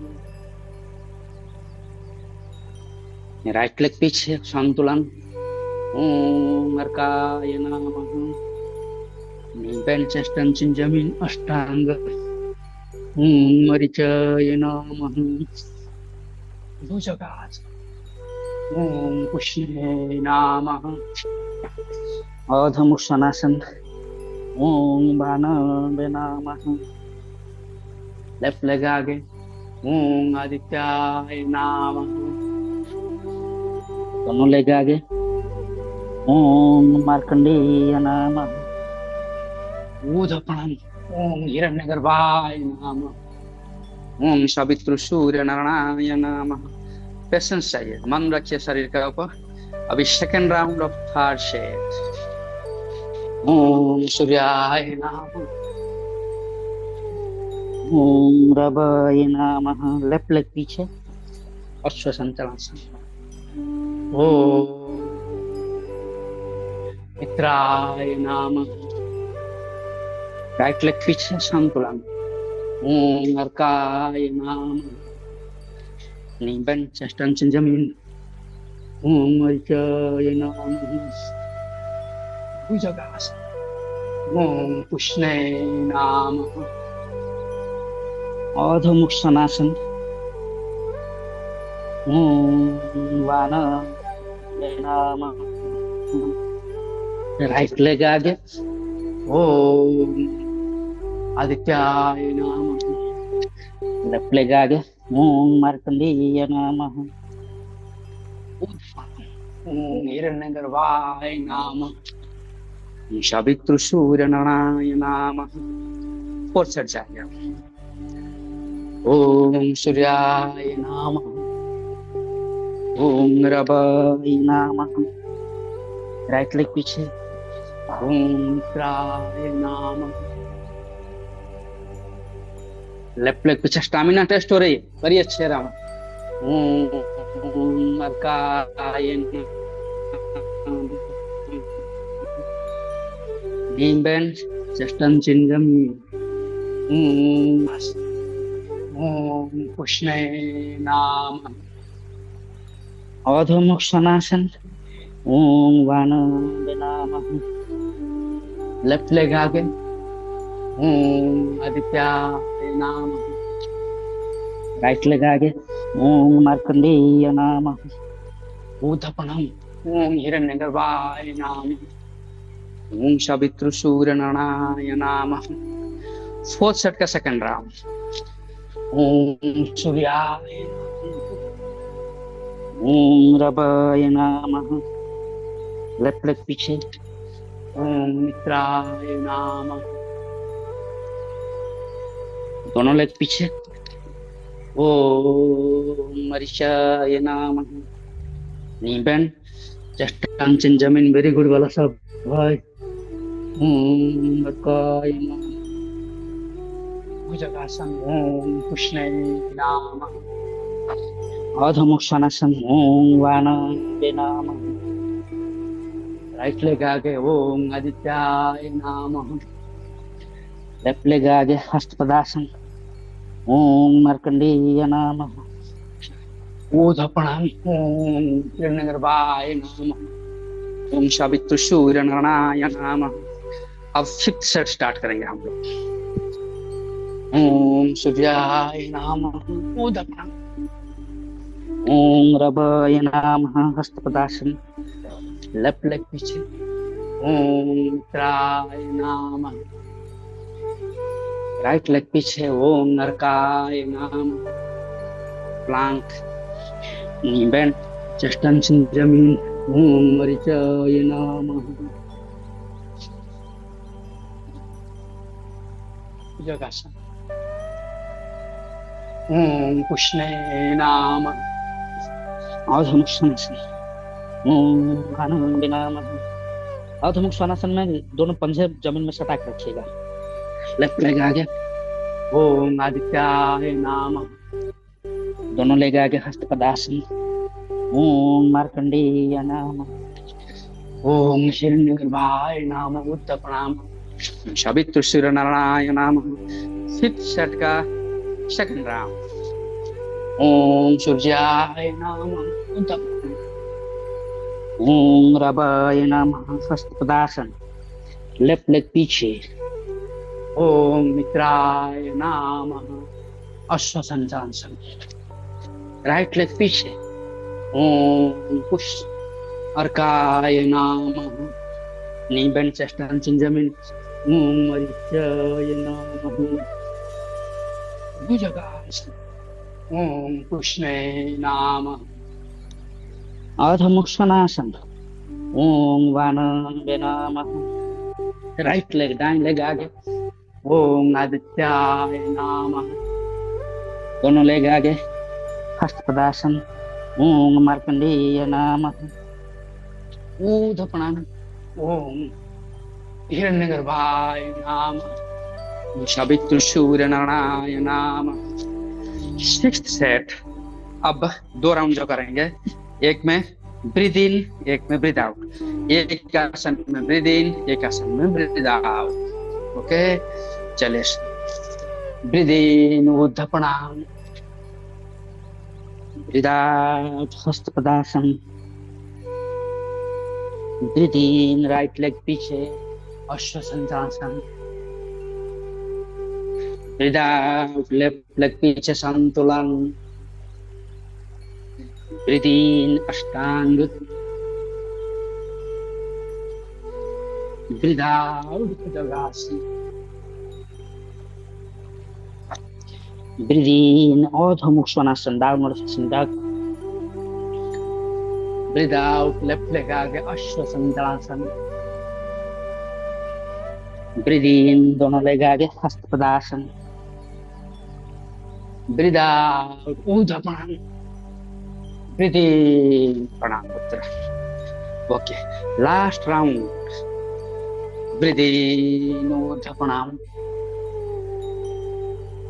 Speaker 3: राइट लेग पीछे संतुलन ओम अर्काय नमः बेंड चेस्ट टचिंग जमीन अष्टांग ओम मरीचाय नमः भुजगासन ओम कृष्णे नमः अधमुक्षासन ओम बाणाय नमः लेफ्ट लेग आगे ओम आदित्याय नमः दोनों लेग आगे ओम मार्कंडेय नमः ऊर्ध्व प्रणाम ओम हिरण्यगर्भाय नमः ओम सवितृसूर्यनारायणाय नमः पेशेंस चाहिए मन रखिए शरीर के ऊपर अभी second round of third set ओम सूर्याय नमः ओम रवै नमः लेफ्ट लेग पीछे अश्वसंचलासन ओम मित्राय नमः राइट लेग पीछे संतुलन ओम अर्काय नमः नी बेंड चेस्ट टचिंग जमीन ओम मरीचाय नमः भुजगासन ओम पुष्णे नाम अधोमुख सनासन ओम वान नाम राइट लेग आगे ओम आदित्याय नमः लेफ्ट लेग आगे ओम मार्कंडेय नमः ओम हिरण्यगर्भाय नमः शावित्रुसूर्यनारायण नमः फोर्थ सेट जाएगा ओम सूर्याय नमः ओम रवाय नमः राइट लेग पीछे ओम मित्राय नमः लेफ्ट लेग पीछे स्टैमिना टेस्ट हो रही है करिए अच्छे राम ओम अर्काय Beam bend, chest and chin jump. Om Pushne Nama. Adho Sanasan. Om Vana Nama. Left leg again. Om Aditya Nama. Right leg again. Om Markandeya Nama. Udhapanam. Om Hiranyagarbhaya Nama. ओम शावित्रु सूर्य नारायण नमः fourth set का second round ओम सूर्याय ओम रवाय नमः left leg पीछे ओम मित्राय नमः दोनों leg पीछे ओम मरीचाय नमः नी bend chest and chin जमीन वेरी गुड वाला सब भाई ओम अर्काय नमः भुजंगासन ओम पुष्णे नमः अधोमुख सनासन ओम वानाय नमः राइट लेग आगे ओम आदित्याय नमः लेफ्ट लेग आगे हस्तपदासन ओम मार्कंडेय नमः ऊर्ध्वप्राणायाम ओम हिरण्यगर्भाय नमः ओम शावित्रु सूर्य नारायण नमः अब फिफ्थ सेट स्टार्ट करेंगे हम लोग ओम सूर्याय नमः ऊर्ध्वप्राणायाम ओम रवाय नमः हस्तपदासन लेफ्ट लेग पीछे ओम मित्राय नमः राइट लेग पीछे ओम नरकाय नमः Planck knee bend chest and chin जमीन ओम मरीचाय नमः भुजंगासन ओम पुष्णे नमः अधोमुख सनासन ओम आनंद नमः अधोमुख सनासन में दोनों पंजे जमीन में सटा के रखिएगा लेफ्ट लेग आगे ओम आदित्याय नमः दोनों लेग आगे हस्तपदासन ओम मार्कंडेय नमः ओम हिरण्यगर्भाय नमः उत्तप्रणाम शावित्रु सूर्य नारायण नमः फिफ्थ सेट का सेकंड राउंड ओम सूर्याय नमः उत्तप्रणाम ओम रवाय नमः हस्तपदासन लेफ्ट लेग पीछे ओम मित्राय नमः अश्वसंजासन राइट लेग पीछे ओम पुष्प अर्काय नमः नी बेंड चेस्ट एंड चिन जमीन ओम मरीचाय नमः भुजंगासन ओम पुष्णे नमः अधोमुख सनासन ओम वानाय नमः राइट लेग दाएं लेग आगे ओम आदित्याय नमः दोनों लेग आगे हस्तपदासन ओम मार्कंडेय नमः ऊर्ध्वप्राणायाम ओम हिरण्यगर्भाय नमः शावित्रु सूर्य नारायण नमः सिक्स्थ सेट अब दो राउंड जो करेंगे एक में ब्रीद इन एक में ब्रीद आउट एक आसन में ब्रीद इन एक आसन में ब्रीद आउट ओके चलिए ब्रीद इन ऊर्ध्वप्राणायाम ब्रीद आउट हस्तपदासन ब्रीद इन राइट लेग पीछे अश्वसंत्रासन। Breathe out, left leg पीछे संतुलन। Breathe in, Ashtanga. Breathe out, bhujangasana. Breathe in, Urdhva Mukha Svanasana, downward facing dog. Breathe out, left leg आगे, अश्वसंत्रासन। Breathe in, दोनों leg आगे, हस्तपदासन। Breathe out, ऊर्ध्व प्रणाम। Breathe in, प्रणाम Uttara. Okay, last round. Breathe in, ऊर्ध्व प्रणाम।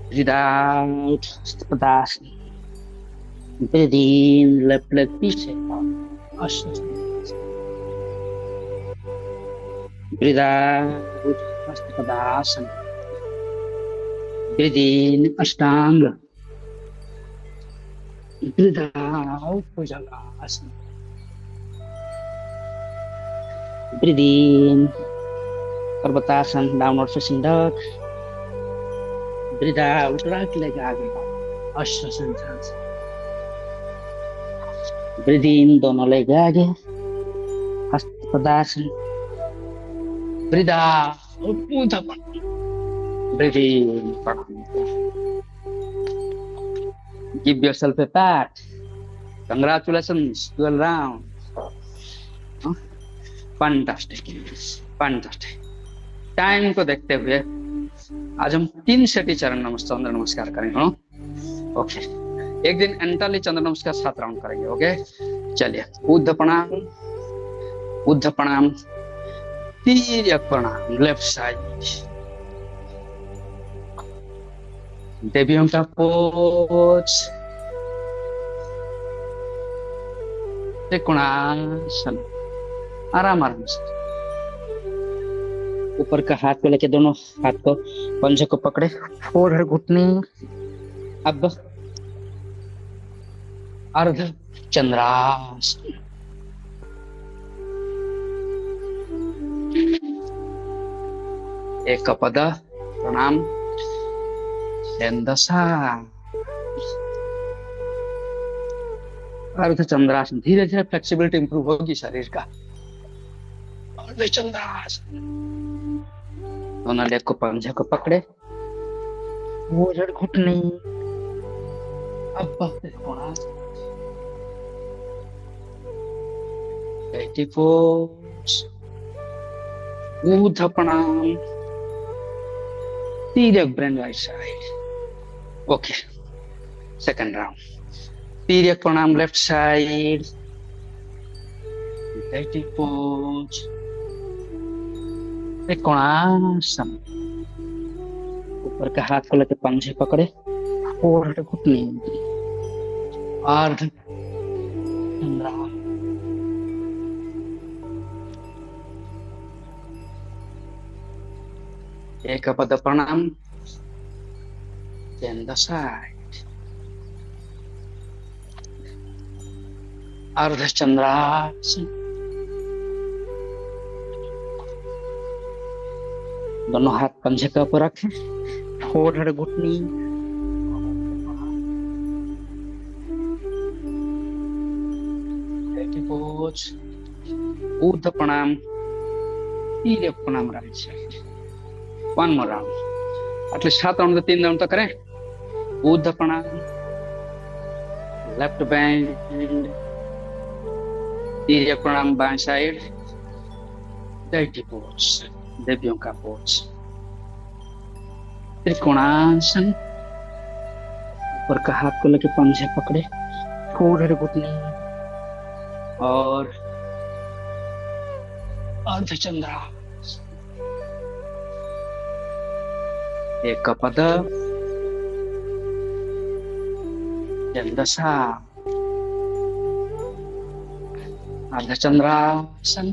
Speaker 3: Breathe out, हस्तपदासन। Breathe in, left leg पीछे, अश्वसंत्रासन। Breathe out, हस्तपदासन। Breathe in, Ashtanga. Breathe out, bhujangasana. Breathe in, Parvatasana, downward facing dog. Breathe out, right leg आगे, अश्वसंत्रासन। Breathe in, दोनों leg आगे, हस्तपदासन। Breathe out, ऊर्ध्व प्रणाम। Breathe in, प्रणाम। Give yourself a pat. Congratulations, 12 rounds. Huh? Fantastic, fantastic. Time को देखते हुए आज हम 3 सेट ही चंद्र नमस्कार करेंगे। हाँ, ओके। एक दिन एंटाली चंद्र नमस्कार 7 राउंड करेंगे। ओके, चलिए। ऊर्ध्व प्रणाम, ऊर्ध्व प्रणाम, तिर्यक प्रणाम, लेफ्ट साइड। देवियों का पोज, त्रिकोणासन, आराम आराम से। ऊपर का हाथ को लेके दोनों हाथ को पंजे को पकड़े, फोर घुटने। अब अर्ध चंद्रासन। एक पद प्रणाम, दशा, अर्ध चंद्रासन। धीरे धीरे फ्लेक्सिबिलिटी इंप्रूव होगी शरीर का। अर्ध चंद्रासन। दोनों लेग को पंजे को पकड़े, वो जड़ घुटने। अब त्रिकोणासन, ऊर्ध्व प्रणाम, तिर्यक ब्रेन right side. Okay, second round. तिर्यक प्रणाम लेफ्ट साइड, पोज, त्रिकोणासन। ऊपर का हाथ को लेकर पंजे पकड़े, फोर घुटने, अर्ध चंद्रासन। एक पद प्रणाम, साइड, अर्ध चंद्रासन। दोनों हाथ पंजे के ऊपर रखें, फोर घुटनी, पोज, ऊर्ध्व प्रणाम, तिर्यक प्रणाम right side. One more round. At least 7 round, 3 round तो करें। ऊर्ध्व प्रणाम, लेफ्ट बैंड, तिर्यक प्रणाम बाएं साइड, दैटी पोज, देवियों का पोज, त्रिकोणासन। ऊपर का हाथ को लेके पंजे पकड़े, फोर घुटने और अर्धचंद्रासन। एक पद दशा, अर्धचंद्रासन।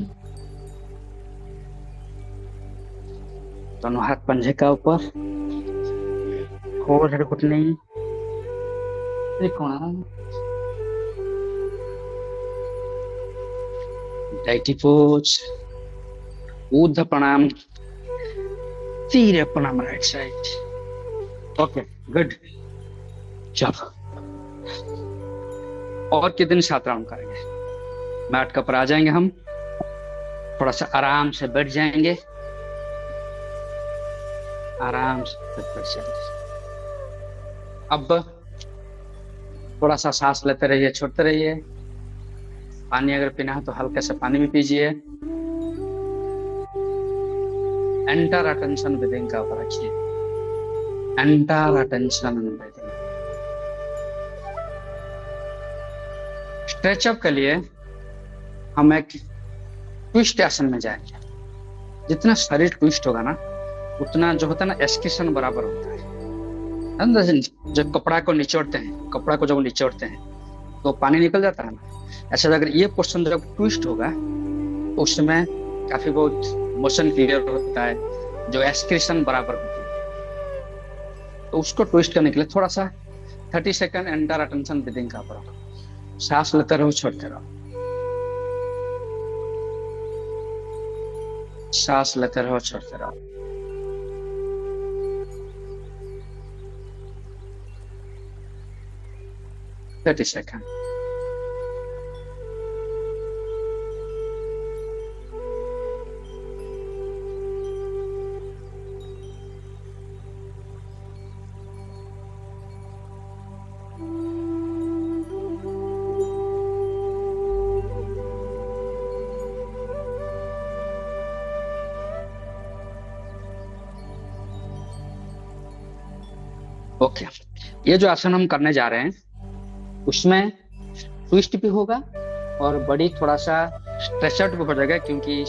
Speaker 3: दोनों हाथ पंजे का ऊपर, फोर घुटने, त्रिकोण, दैटी पोज, ऊर्ध्व प्रणाम, धीरे पलंग राइट साइड। Okay, good. चलो, और कितने 7 राउंड करेंगे। मैट के ऊपर आ जाएंगे हम, थोड़ा सा आराम से बैठ जाएंगे, आराम से बैठ जाएंगे। अब थोड़ा सा सांस लेते रहिए, छोड़ते रहिए। पानी अगर पीना है तो हल्के से पानी भी पीजिए। एंटर अटेंशन ब्रीदिंग का ऊपर रखिए, एंटर अटेंशन ब्रीदिंग। स्ट्रेचअप के लिए हम एक ट्विस्ट आसन में जाएंगे। जितना शरीर ट्विस्ट होगा ना, उतना जो होता है ना एक्सक्रीशन बराबर होता है। जब कपड़ा को निचोड़ते हैं, कपड़ा को जब निचोड़ते हैं तो पानी निकल जाता है ना, ऐसे अगर ये पोर्शन जब ट्विस्ट होगा तो उसमें काफी बहुत मोशन क्लियर होता है, जो एक्सक्रीशन बराबर होती है। तो उसको ट्विस्ट करने के लिए थोड़ा सा 30 सेकंड एंटर अटेंशन ब्रीदिंग का करो। सांस लेते रहो, छोड़ते रहो, सांस लेते रहो, छोड़ते रहो। Thirty second. ओके, ये जो आसन हम करने जा रहे हैं उसमें ट्विस्ट भी होगा और बॉडी थोड़ा सा स्ट्रेच आउट भी हो जाएगा, क्योंकि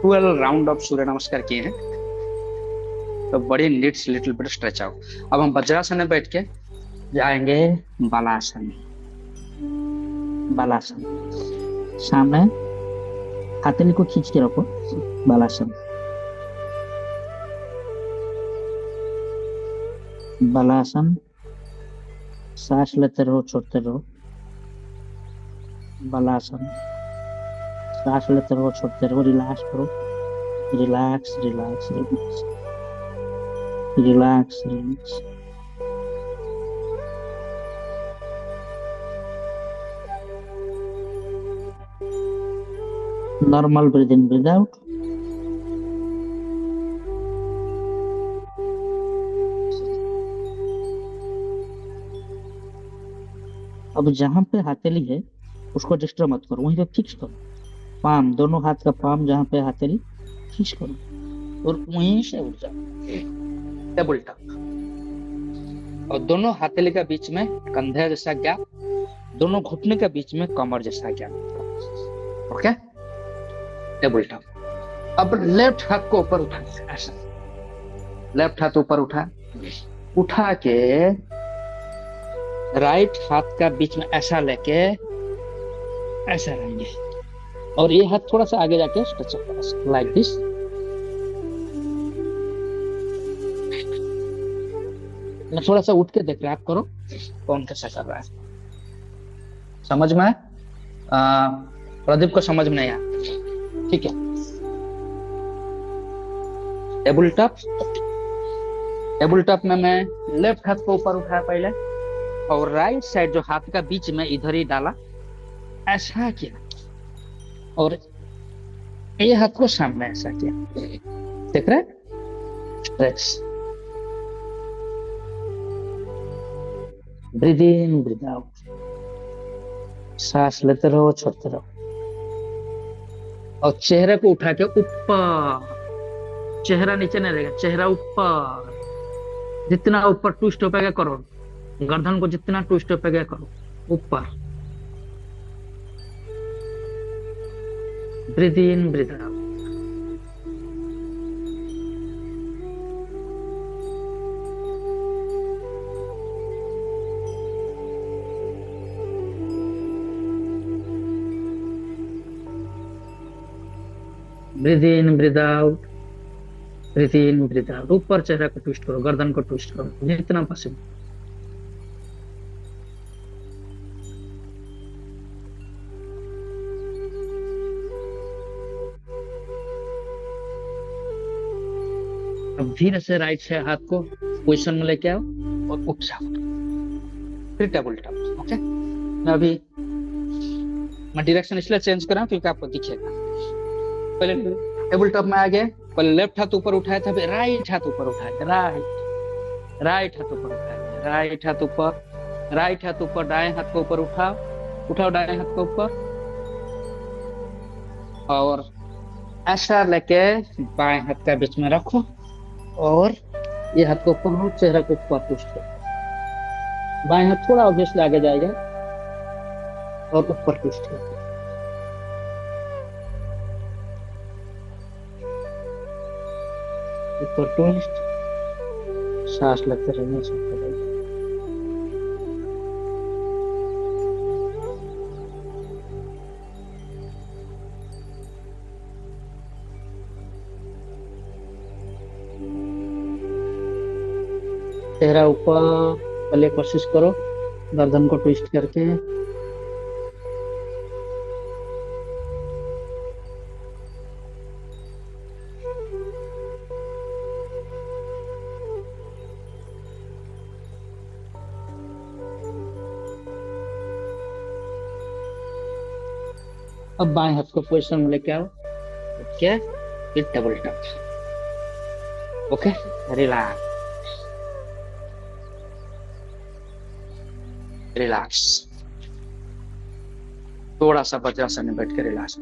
Speaker 3: 12 राउंड ऑफ सूर्य नमस्कार किए हैं तो body needs little bit stretch out. अब हम वज्रासन में बैठ के जाएंगे बालासन। बालासन, सामने हथेली को खींच के रखो, बालासन। बालासन, सांस लेते रहो, छोड़ते रहो। बालासन, सांस लेते रहो, छोड़ते रहो। रिलैक्स करो, relax relax relax relax relax. Normal breathe in breathe out. अब जहां पे हथेली है उसको डिस्टर्ब मत करो, वहीं पे फिक्स करो। पाम, दोनों हाथ का पाम जहां पे हथेली, फिक्स करो और वहीं से उठ जाओ, टेबल टॉप। और दोनों हथेली के बीच में कंधे जैसा गैप, दोनों घुटने के बीच में कमर जैसा गैप। Okay, table top. अब लेफ्ट हाथ को ऊपर उठा, ऐसा लेफ्ट हाथ ऊपर उठा, उठा के राइट हाथ का बीच में ऐसा लेके ऐसा रहेंगे और ये हाथ थोड़ा सा आगे जाके स्ट्रेच अप लाइक दिस। मैं थोड़ा सा उठ के देख रहा, आप करो कौन कैसा कर रहा है। समझ में प्रदीप को समझ में नहीं आया, ठीक है। टेबल टॉप, टेबल टॉप में मैं लेफ्ट हाथ को ऊपर उठाया पहले और राइट साइड जो हाथ का बीच में इधर ही डाला, ऐसा किया और ये हाथ को सामने ऐसा किया, देख रहे? Stretch. Breathe in breathe out, सांस लेते रहो, छोड़ते रहो। और चेहरे को उठा के ऊपर, चेहरा नीचे नहीं रहेगा, चेहरा ऊपर। जितना ऊपर ट्विस्ट हो पाएगा करो, गर्दन को जितना ट्विस्ट हो पाएगा करो, ऊपर। Breathe in breathe out. Breathe in breathe out, breathe in breathe out. ऊपर चेहरा को ट्विस्ट करो, गर्दन को ट्विस्ट करो जितना पॉसिबल। धीरे से राइट से हाथ को पोजीशन में लेके आओ और उठ जाओ, फिर टेबल टॉप। ओके, मैं डायरेक्शन इसलिए चेंज कर रहा हूँ क्योंकि आपको दिखेगा। पहले टेबल टॉप में आ गए, पहले लेफ्ट हाथ ऊपर उठाया था, फिर राइट हाथ ऊपर उठाया, राइट हाथ ऊपर उठाया, राइट हाथ ऊपर, राइट हाथ ऊपर, दाएं हाथ को ऊपर उठाओ, उठाओ दाएं हाथ को ऊपर, और ऐसा लेके बाएं हाथ का बीच में रखो और ये हाथ को ऊपर हो, चेहरा को ऊपर ट्विस्ट करो। बाएं हाथ थोड़ा ऑब्वियसली आगे जाएगा और ऊपर ट्विस्ट करो। ऊपर ट्विस्ट, सांस लगते रहने से चेहरा ऊपर, पहले कोशिश करो गर्दन को ट्विस्ट करके। अब बाएं हाथ को पोजीशन में लेके आओ। ओके, फिर table top. Okay, relax, relax, थोड़ा सा वज्रासन में बैठ के रिलैक्स।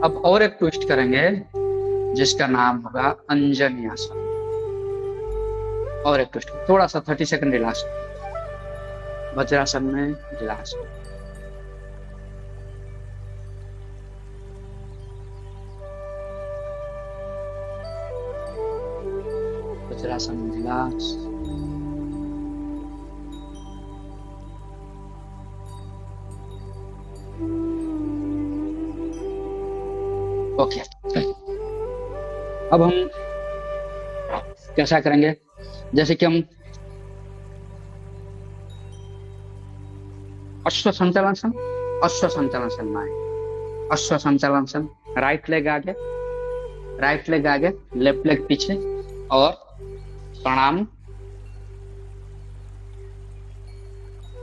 Speaker 3: अब और एक ट्विस्ट करेंगे जिसका नाम होगा अंजनी आसन। और एक ट्विस्ट, थोड़ा सा 30 सेकंड रिलैक्स, वज्रासन में रिलैक्स। वज्रासन में रिलैक्स। ओके, अब हम कैसा करेंगे, जैसे कि हम अश्व संचालनासन, अश्व संचालनासन में आए। अश्व संचालनासन, राइट लेग आगे, राइट लेग आगे, लेफ्ट लेग पीछे, और प्रणाम,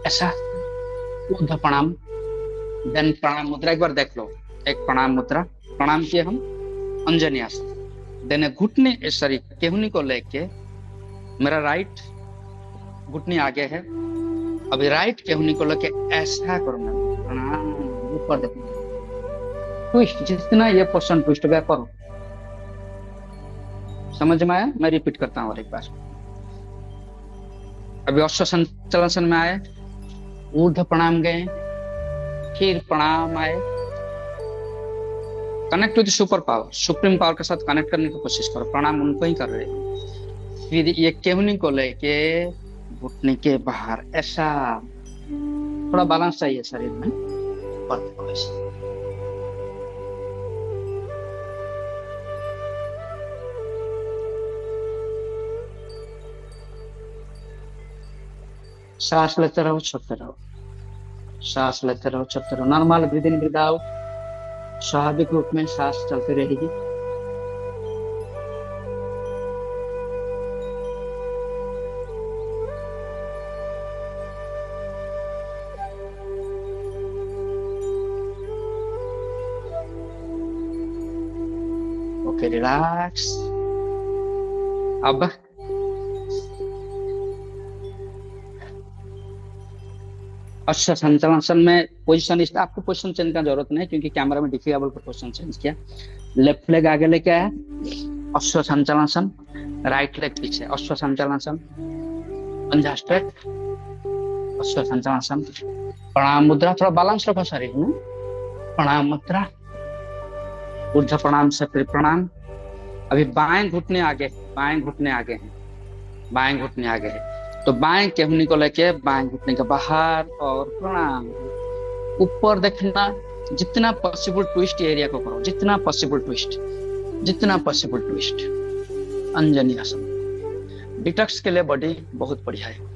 Speaker 3: ऐसा ऊर्ध्व प्रणाम, देन प्रणाम मुद्रा। एक बार देख लो, एक प्रणाम मुद्रा, प्रणाम किए हम, अंजनी आसन। देन घुटने, सॉरी, केहूनी को लेके मेरा राइट घुटने आगे है, अभी राइट केहूनी को लेके ऐसा करूंगा, प्रणाम, ऊपर देखो, ट्विस्ट, जितना ये पोर्शन ट्विस्ट गया करो। समझ में आया? मैं रिपीट करता हूँ और एक बार। अभी अश्व संचालन में आए, ऊर्ध्व प्रणाम गए, फिर प्रणाम आए, connect with super power, supreme power के साथ कनेक्ट करने की कोशिश करो। प्रणाम उनको ही कर रहे हो। फिर ये केहूनी को लेके घुटने के बाहर, ऐसा थोड़ा बैलेंस चाहिए शरीर में, ऐसा। सांस लेते रहो, छोड़ते रहो, सांस लेते रहो, छोड़ते रहो। Normal breathe in breathe out, स्वाभाविक रूप में सांस चलती रहेगी। Okay, relax. अब अश्व संचालन में पोजीशन, आपको पोजीशन चेंज का जरूरत नहीं क्योंकि कैमरा में दिखेगा, को पोजीशन चेंज किया। लेफ्ट लेग आगे लेके आया, अश्व संचालन, राइट लेग पीछे, अश्व संचालन, पंजा स्ट्रेट, अश्व संचालन, प्रणाम मुद्रा, थोड़ा बैलेंस रखो शरीर में, प्रणाम मुद्रा, ऊर्ध्व प्रणाम से फिर प्रणाम। अभी बाएं घुटने आगे, बाएं घुटने आगे हैं, बाएं घुटने आगे है, तो बाएं केहूनी को लेके बाएं घुटने के बाहर और प्रणाम। ऊपर देखना, जितना पॉसिबल ट्विस्ट एरिया को करो, जितना पॉसिबल ट्विस्ट, जितना पॉसिबल ट्विस्ट। अंजनी आसन डिटॉक्स के लिए बॉडी बहुत बढ़िया है।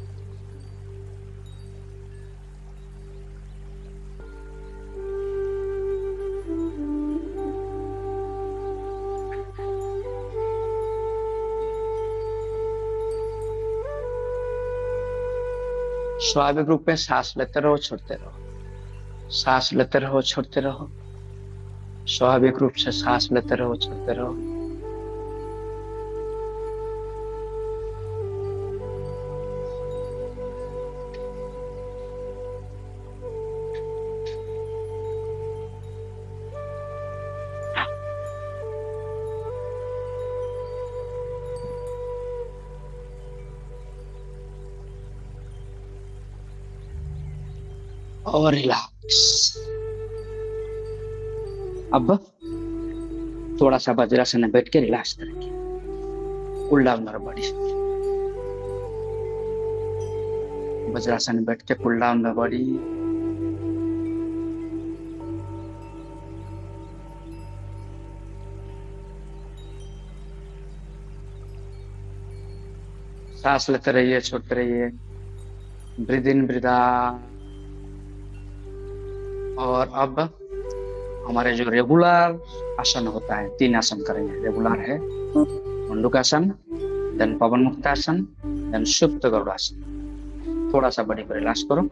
Speaker 3: स्वाभाविक रूप में सांस लेते रहो, छोड़ते रहो, सांस लेते रहो, छोड़ते रहो, स्वाभाविक रूप से सांस लेते रहो, छोड़ते रहो। और रिलैक्स। अब थोड़ा सा वज्रासन में बैठ के रिलैक्स करेंगे, cool down your body. Vajrasana में बैठ के कूल डाउन योर बॉडी। सांस लेते रहिए, छोड़ते रहिए, ब्रीद इन ब्रीद आउट। और अब हमारे जो रेगुलर आसन होता है, 3 आसन करेंगे। रेगुलर है मंडूकासन, देन पवन मुक्तासन, देन सुप्त गरुड़ासन। थोड़ा सा बॉडी को रिलैक्स करो।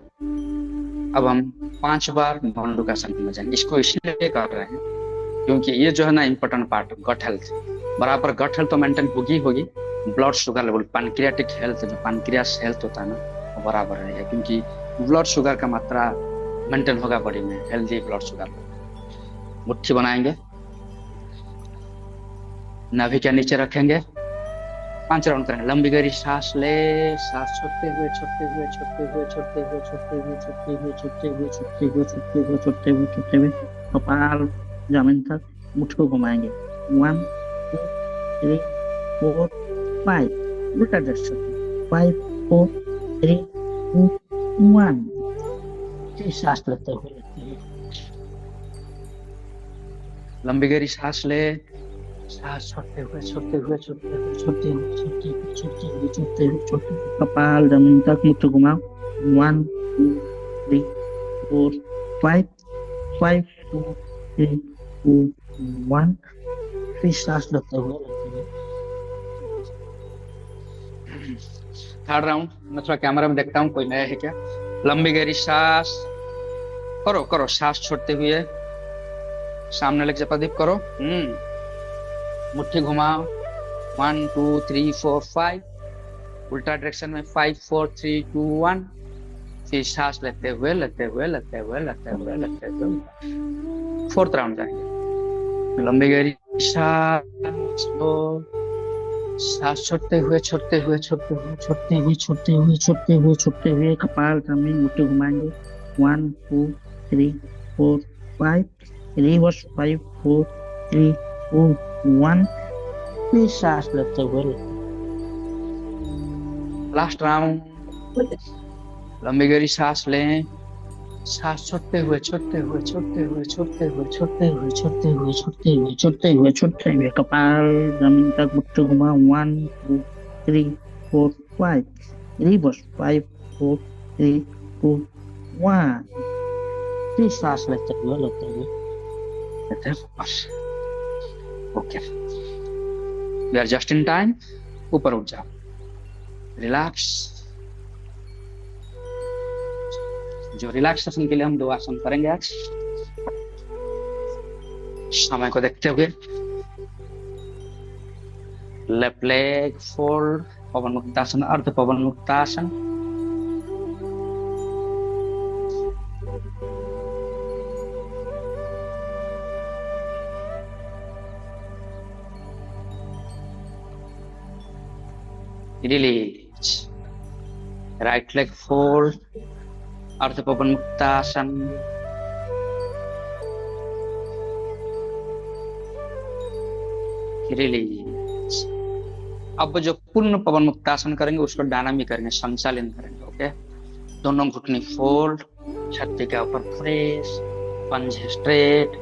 Speaker 3: अब हम 5 बार मंडूकासन में जाएंगे। इसको इसलिए कर रहे हैं क्योंकि ये जो है ना इम्पोर्टेंट पार्ट, गट हेल्थ। बराबर गट हेल्थ तो मेंटेन होगी होगी, blood sugar level, pancreatic health, जो पैनक्रियास हेल्थ होता है ना, वो बराबर रहेगा। क्योंकि ब्लड शुगर का मात्रा मेंटेन होगा बॉडी में, हेल्दी ब्लड शुगर। मुट्ठी बनाएंगे, नाभि के नीचे रखेंगे, 5 राउंड करेंगे। लंबी गहरी सांस ले, सांस छोड़ते हुए, छोड़ते हुए, छोड़ते हुए, छोड़ते हुए, छोड़ते हुए, छोड़ते हुए, छोड़ते हुए, छोड़ते हुए, छोड़ते हुए, छोड़ते हुए, छोड़ते हुए, कपाल जमीन तक, मुट्ठी को घुमाएंगे। 1 2 3 4 5। उल्टा डायरेक्शन, 5 4 3 2 1। सांस लेते हुए, लंबी गहरी सांस ले, सांस छोड़ते हुए, छोड़ते हुए, छोड़ते हुए, छोड़ते हुए, छोड़ते हुए, छोड़ते हुए, छोड़ते हुए, छोड़ते हुए, कपाल जमीन तक, मुट्ठी घुमाओ। 1 2 3 4 5 5 2 3 2 1। फिर सांस लेते हुए, थर्ड राउंड। मैं थोड़ा कैमरा में देखता हूँ कोई नया है क्या। लंबी गहरी सांस करो, करो, सांस छोड़ते हुए सामने लेके जपादीप करो। मुट्ठी घुमाओ। 1 2 3 4 5। उल्टा डायरेक्शन में 5 4 3 2 1। फिर सांस लेते हुए, लेते हुए, लेते हुए, लेते हुए, लेते हुए। 4th राउंड जाएंगे। लंबी गहरी सांस लो, सांस छोड़ते हुए, छोड़ते हुए, छोड़ते हुए, छोड़ते हुए, छोड़ते हुए, छोड़ते हुए, छोड़ते हुए, कपाल जमीन, मुट्ठी घुमाएंगे। 1 2 3 4 5। रिवर्स 5 4 3 2 1। फिर सांस लेते हुए, लास्ट राउंड। लंबी गहरी सांस लें, सांस छोड़ते हुए, छोड़ते हुए, छोड़ते हुए, छोड़ते हुए, छोड़ते हुए, छोड़ते हुए, छोड़ते हुए, छोड़ते हुए, छोड़ते हुए, कपाल जमीन तक, मुट्ठी घुमाओ। 1 2 3 4 5। रिवर्स 5 4 3 2 1। फिर सांस लेते हुए, लेते हुए, लेते हुए, बस। Okay, we are just in time. ऊपर उठ जाओ, रिलैक्स। जो रिलैक्सेशन के लिए हम 2 आसन करेंगे आज। समय को देखते हुए लेफ्ट लेग फोल्ड, पवन मुक्तासन, अर्ध पवन मुक्तासन। रिलीज, राइट लेग फोल्ड, अर्ध पवन मुक्तासन। रिलीज। अब जो पूर्ण पवन मुक्तासन करेंगे उसको डायनामिक करेंगे, संचालन करेंगे। ओके, दोनों घुटने फोल्ड, छाती के ऊपर प्रेस, पंजे स्ट्रेट,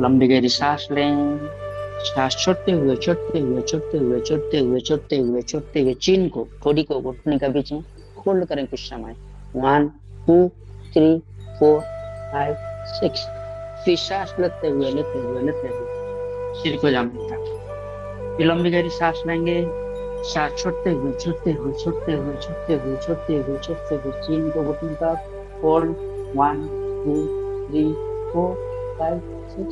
Speaker 3: लंबी गहरी सांस लें, सांस छोड़ते हुए, छोड़ते हुए, छोड़ते हुए, छोड़ते हुए, छोड़ते हुए, छोड़ते हुए, चीन को, ठोड़ी को घुटने के बीच में होल्ड करें कुछ समय। 1 2 3 4 5 6। फिर सांस लेते हुए, लेते हुए, लेते हुए, सिर को जमीन तक। फिर लंबी गहरी सांस लेंगे, सांस छोड़ते हुए छोड़ते हुए छोड़ते हुए छोड़ते हुए छोड़ते हुए छोड़ते हुए चीन को घुटने तक होल्ड 1 2 3 4 5 6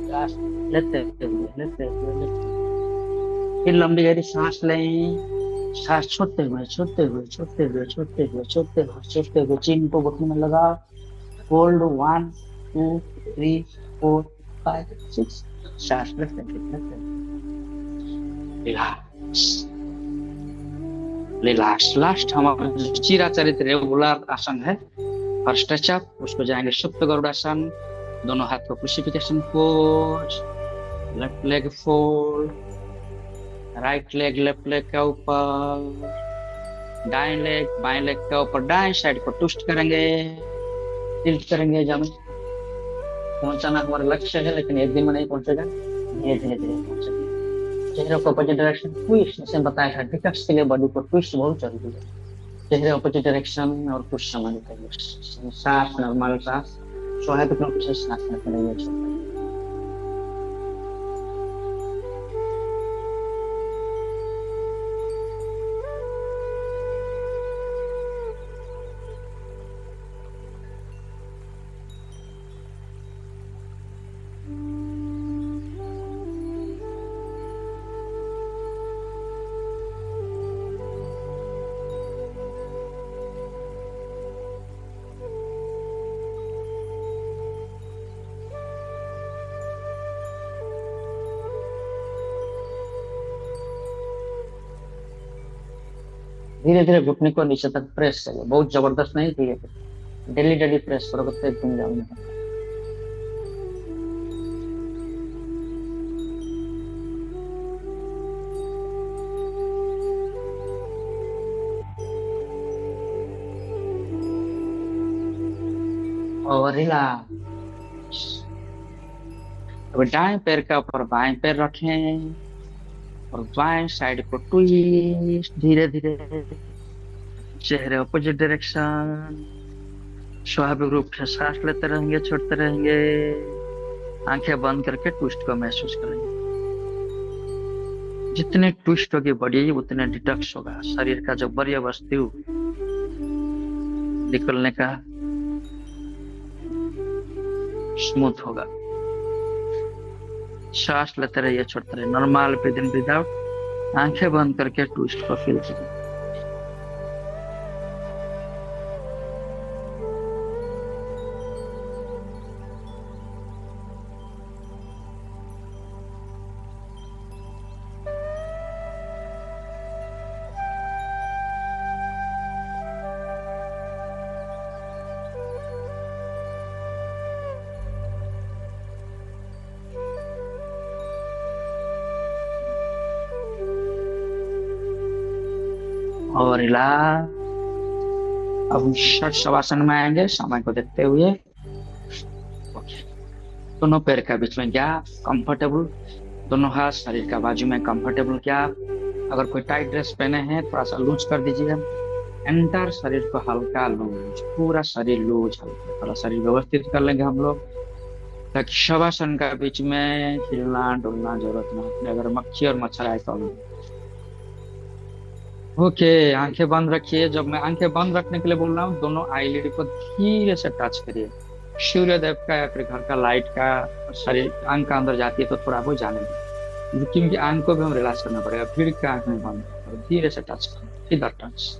Speaker 3: सांस लेते हुए लेते हुए लेते हुए फिर लंबी गहरी सांस लें। सांस छोड़ते हुए छोड़ते हुए छोड़ते हुए छोड़ते हुए छोड़ते हुए छोड़ते हुए चीन को घुटने में लगा होल्ड 1 2 3 4 5 6 सांस लेते लेते रिलैक्स रिलैक्स। लास्ट हमारा जो चिराचरित रेगुलर आसन है फर्स्ट टचअप, उसको जाएंगे सुप्त गरुड़ासन। दोनों हाथ को crucifixion pose, left leg fold, right leg left leg के ऊपर, दाएं लेग बाएं लेग के ऊपर दाएं साइड को ट्विस्ट करेंगे, टिल्ट करेंगे। जमीन पहुंचाना हमारा लक्ष्य है, लेकिन एक दिन में नहीं पहुंचेगा, धीरे धीरे धीरे पहुंचेगा। चेहरे को अपोजिट डायरेक्शन ट्विस्ट, जैसे बताया था डिटॉक्स के लिए बॉडी को ट्विस्ट बहुत जरूरी है। चेहरे अपोजिट डायरेक्शन और कुछ समय चाहिए। सांस नॉर्मल सांस, स्वाभाविक रूप से सांस लेते रहिए। धीरे धीरे घुटने को नीचे तक प्रेस करिए, बहुत जबरदस्त नहीं, धीरे धीरे डेली डेली प्रेस करोगे तो एकदम जाओगे। और रिलैक्स। अब दाएं पैर के ऊपर बाएं पैर रखें और बाएं साइड को ट्विस्ट धीरे धीरे, चेहरे अपोजिट डायरेक्शन। स्वाभाविक रूप से सांस लेते रहेंगे, छोड़ते रहेंगे, आंखें बंद करके ट्विस्ट को महसूस करेंगे। जितने ट्विस्ट होगी बॉडी उतने डिटॉक्स होगा, शरीर का जो बड़ी वस्तु निकलने का स्मूथ होगा। सांस लेते रहिए, छोड़ते रहिए, नॉर्मल ब्रीथ इन ब्रीथ आउट, आंखें बंद करके ट्विस्ट को फील करिए। और रिलैक्स। अब षट शवासन में आएंगे समय को देखते हुए। दोनों पैर का बीच में गैप कंफर्टेबल, दोनों हाथ शरीर का बाजू में कंफर्टेबल गैप। अगर कोई टाइट ड्रेस पहने हैं थोड़ा सा लूज कर दीजिए। एंटायर शरीर को हल्का लूज, पूरा शरीर लूज, हल्का थोड़ा शरीर व्यवस्थित कर लेंगे हम लोग, ताकि शवासन का बीच में हिलना डुलना जरूरत ना पड़े। अगर मक्खी और मच्छर आए तो ओके, आंखें बंद रखिए। जब मैं आंखें बंद रखने के लिए बोल रहा हूँ, दोनों आईलिड को धीरे से टच करिए। सूर्य देव का या फिर घर का लाइट का शरीर आंख का अंदर जाती है तो थोड़ा बहुत जाने दें, क्योंकि आंख को भी हम रिलैक्स करना पड़ेगा। भीड़ का आंख में बंद करो, धीरे से टच करो, इधर टच।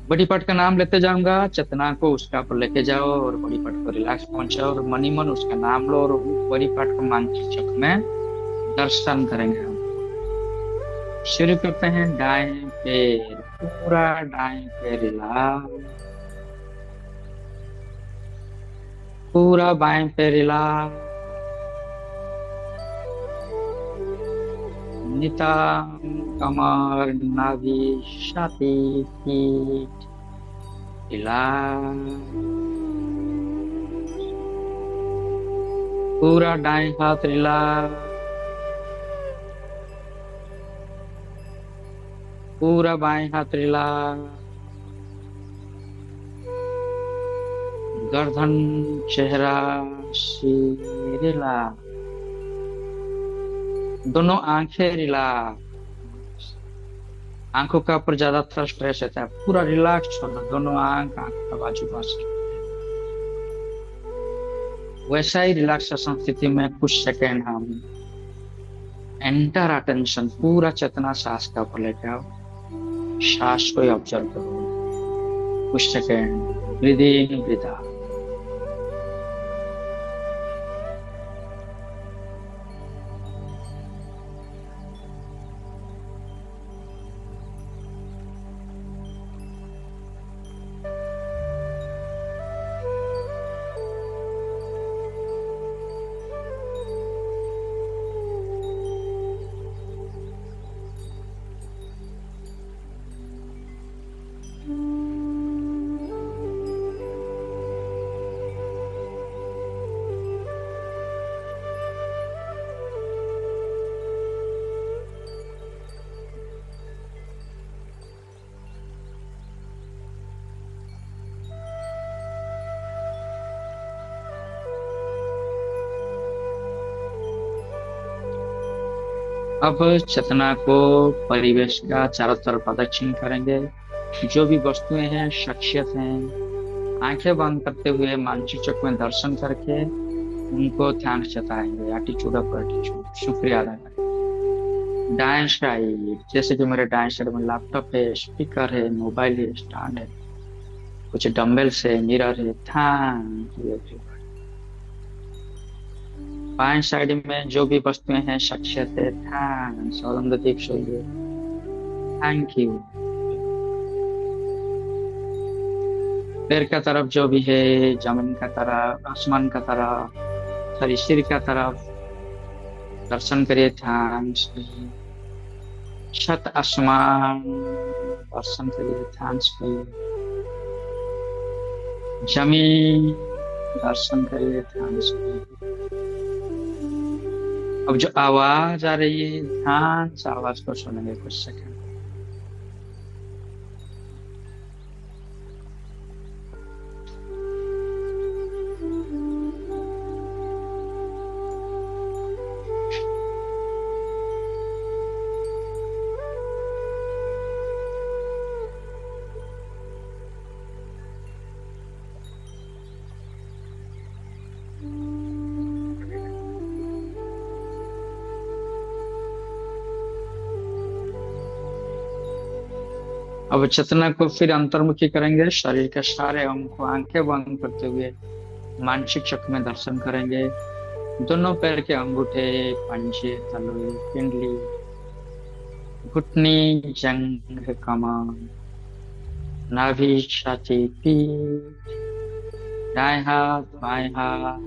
Speaker 3: बड़ी पार्ट का नाम लेते जाऊंगा, चेतना को उसका पर लेके जाओ और बड़ी पार्ट को रिलैक्स पहुंचाओ और मनी मन उसका नाम लो और बड़ी पार्ट को मानसिक चक्र में दर्शन करेंगे। शुरू करते हैं दाएं पैर, पूरा दाएं पैर रिलैक्स, पूरा बाएं पैर रिलैक्स, नितंब कमर नाभि छाती पीठ रिलैक्स। पूरा दाएं हाथ रिलैक्स, पूरा बाएं हाथ रिलैक्स, गर्दन चेहरा सिर रिलैक्स, दोनों आंखें रिलैक्स, आंखों का ऊपर ज्यादातर स्ट्रेस रहता है, पूरा रिलैक्स छोड़ना, दोनों आंख आंख का बाजू पास। वैसा ही रिलैक्सेशन स्थिति में कुछ सेकेंड हम एंटर अटेंशन, पूरा चेतना सांस का ऊपर लेके आओ। सांस को ऑब्जर्व करो कुछ second, breathe in breathe out. अब चेतना को परिवेश का चारों तरफ प्रदक्षिण करेंगे। जो भी वस्तुएं हैं, शख्सियत हैं, आंखें बंद करते हुए मानसिक चक्र में दर्शन करके उनको ध्यान जताएंगे। एटीट्यूड ऑफ ग्रेटिट्यूड, शुक्रिया अदा करें। दाएं साइड, जैसे कि मेरे दाएं साइड में लैपटॉप है, स्पीकर है, मोबाइल है, स्टैंड है, कुछ डम्बल्स है, मिरर है। Thank you. बाएं साइड में जो भी वस्तुएं हैं, शख्सियत है, थैंक्स, और अंदर देख सोइए, थैंक यू। पैर का तरफ जो भी है, जमीन का तरफ, आसमान का तरफ, सॉरी सिर का तरफ दर्शन करिए, थैंक्स। छत आसमान दर्शन करिए, थैंक्स करिए। जमीन दर्शन करिए, थैंक्स करिए। अब जो आवाज आ रही है, ध्यान से आवाज को सुनेंगे कुछ सेकंड। अब चेतना को फिर अंतर्मुखी करेंगे, शरीर के सारे अंग को आंखें बंद करते हुए मानसिक चक्र में दर्शन करेंगे। दोनों पैर के अंगूठे, पंजे, तलवे, पिंडली, घुटनी, जंघ, कमर, नाभि, छाती, पीठ, दाएं हाथ, बाएं हाथ,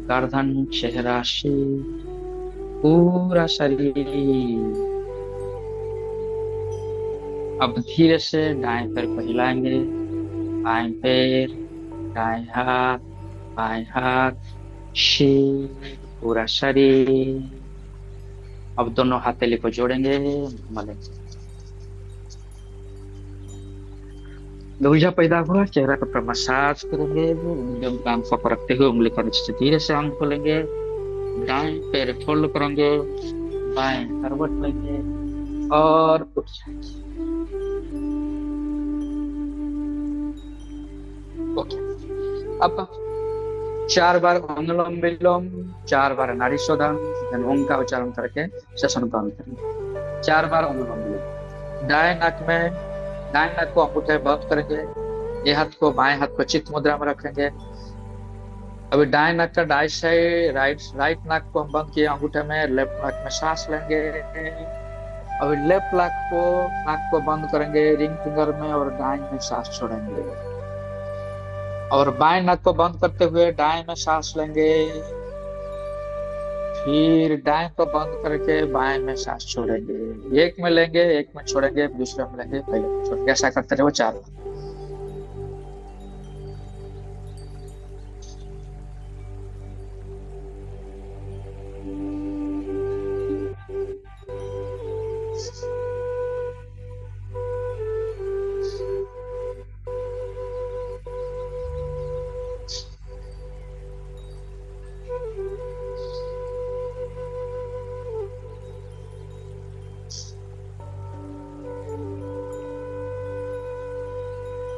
Speaker 3: गर्दन, चेहरा, सिर, पूरा शरीर। अब धीरे से दाएं पैर को हिलाएंगे, बाएं पैर, दाएं हाथ, बाएं हाथ, सिर, पूरा शरीर। अब दोनों हथेली को जोड़ेंगे, मलेंगे। लूजा पैदा हुआ, चेहरा को पर मसाज करेंगे। उंगलियों को आंखों पर रखते हुए उंगली को नीचे से धीरे से आंख खोलेंगे। दाएं पैर फोल्ड करेंगे, बाएं करवट लेंगे और उठ जाएंगे। ओके, अब 4 बार अनुलोम विलोम, 4 बार नाड़ी शोधन, देन ओम का उच्चारण करके सेशन बंद करेंगे। 4 बार अनुलोम विलोम। दाएं नाक को अंगूठे बंद करेंगे। ये हाथ को, बाएं हाथ को चित्त मुद्रा में रखेंगे। अभी दाएं नाक का दाएं साइड, राइट नाक को हम बंद किए अंगूठे में, लेफ्ट नाक में सांस लेंगे। अभी लेफ्ट नाक को बंद करेंगे रिंग फिंगर में और दाएं में सांस छोड़ेंगे। और बाएं नाक को बंद करते हुए दाएं में सांस लेंगे, फिर दाएं को बंद करके बाएं में सांस छोड़ेंगे। एक में लेंगे, एक में छोड़ेंगे, दूसरे में लेंगे, पहले में छोड़ेंगे। ऐसा करते रहो 4 बार।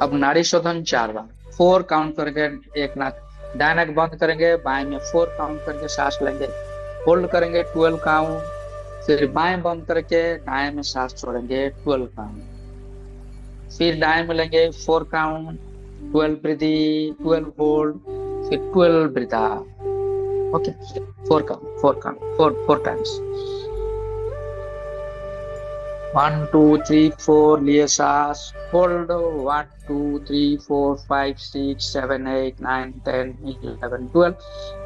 Speaker 3: अब नाड़ी शोधन 4 बार, 4 काउंट करके एक नाक, दाएं नाक बंद करेंगे, बाएं में 4 काउंट करके सांस लेंगे, होल्ड करेंगे 12 काउंट, फिर बाएं बंद करके दाएं में सांस छोड़ेंगे 12 काउंट, फिर दाएं में लेंगे 4 काउंट, 12 ब्रीथ इन, 12 होल्ड, फिर 12 breathe out. Okay, 4 count, 4 count, 4 times. 1 2 3 4 लिए सांस, होल्ड 1 2 3 4 5 6 7 8 9 10 11 12।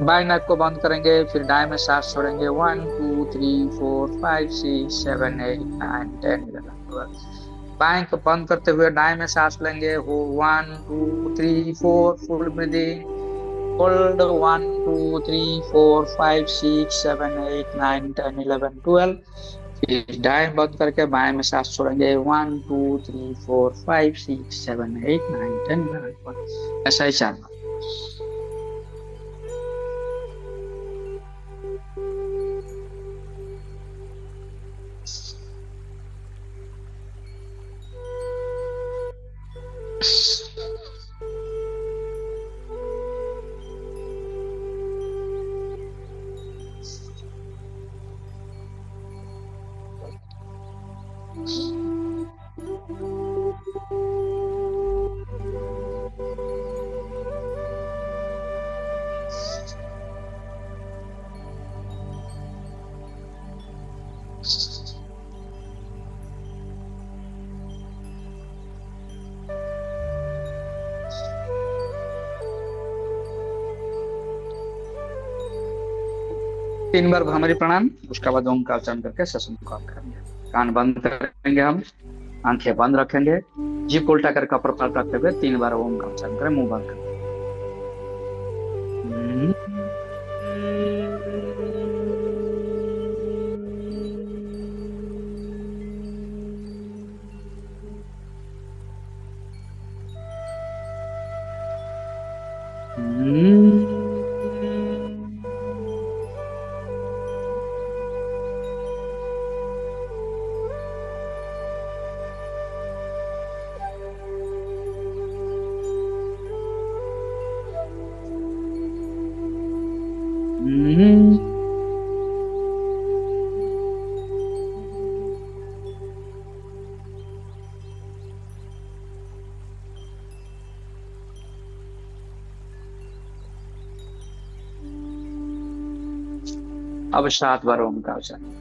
Speaker 3: बाएं नाक को बंद करेंगे, फिर दाएं में सांस छोड़ेंगे 1 2 3 4 5 6 7 8 9 10 11 12। बाएं को बंद करते हुए दाएं में सांस लेंगे, हो 1 2 3 4 फुल ब्रीदिंग, होल्ड 1 2 3 4 5 6 7 8 9 10 11 12। फिर दाएं बंद करके बाएं में सांस छोड़ेंगे 1 2 3 4 5 6 7 8 9 10 11 12। ऐसा ही 4 बार। तीन बार भ्रामरी प्राणायाम, उसके बाद ओम का उच्चारण करके सेशन को ऑफ करेंगे। कान बंद करेंगे, हम आंखें बंद रखेंगे, जीभ को उल्टा कर कपर पर रखते हुए 3 बार ओम का उच्चारण करें, मुंह बंद करें। अब 7 बार ओम का उच्चारण।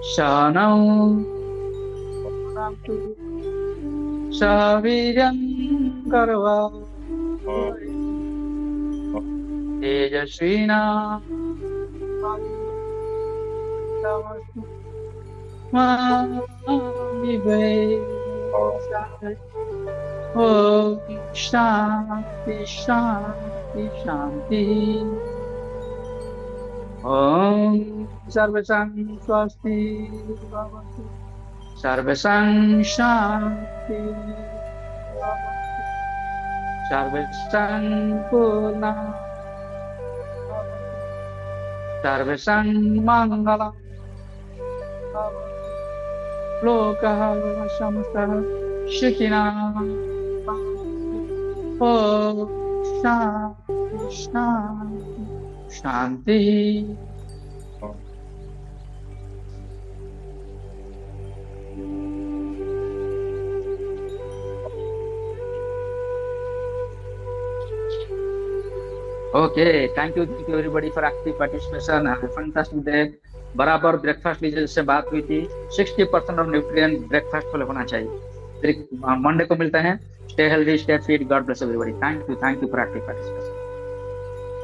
Speaker 3: शानौ सवीर्यं कर्वा तेजस्वी नाम ओम शांति शांति शांति। ओम सर्वेषां स्वस्ति भवतु, सर्वेषां शांति भवतु, सर्वेषां पूर्णं सर्वेषां मंगलं भवतु, लोकः समस्तः सुखिनः भवन्तु। ओम शांति शांति शांति। Okay, thank you everybody for active participation. Have a fantastic day. बराबर ब्रेकफास्ट लीजिए, जिससे बात हुई थी 60% ऑफ न्यूट्रिएंट ब्रेकफास्ट को होना चाहिए। फिर मंडे को मिलते हैं। Stay healthy, stay fit, God bless everybody. Thank you for active participation.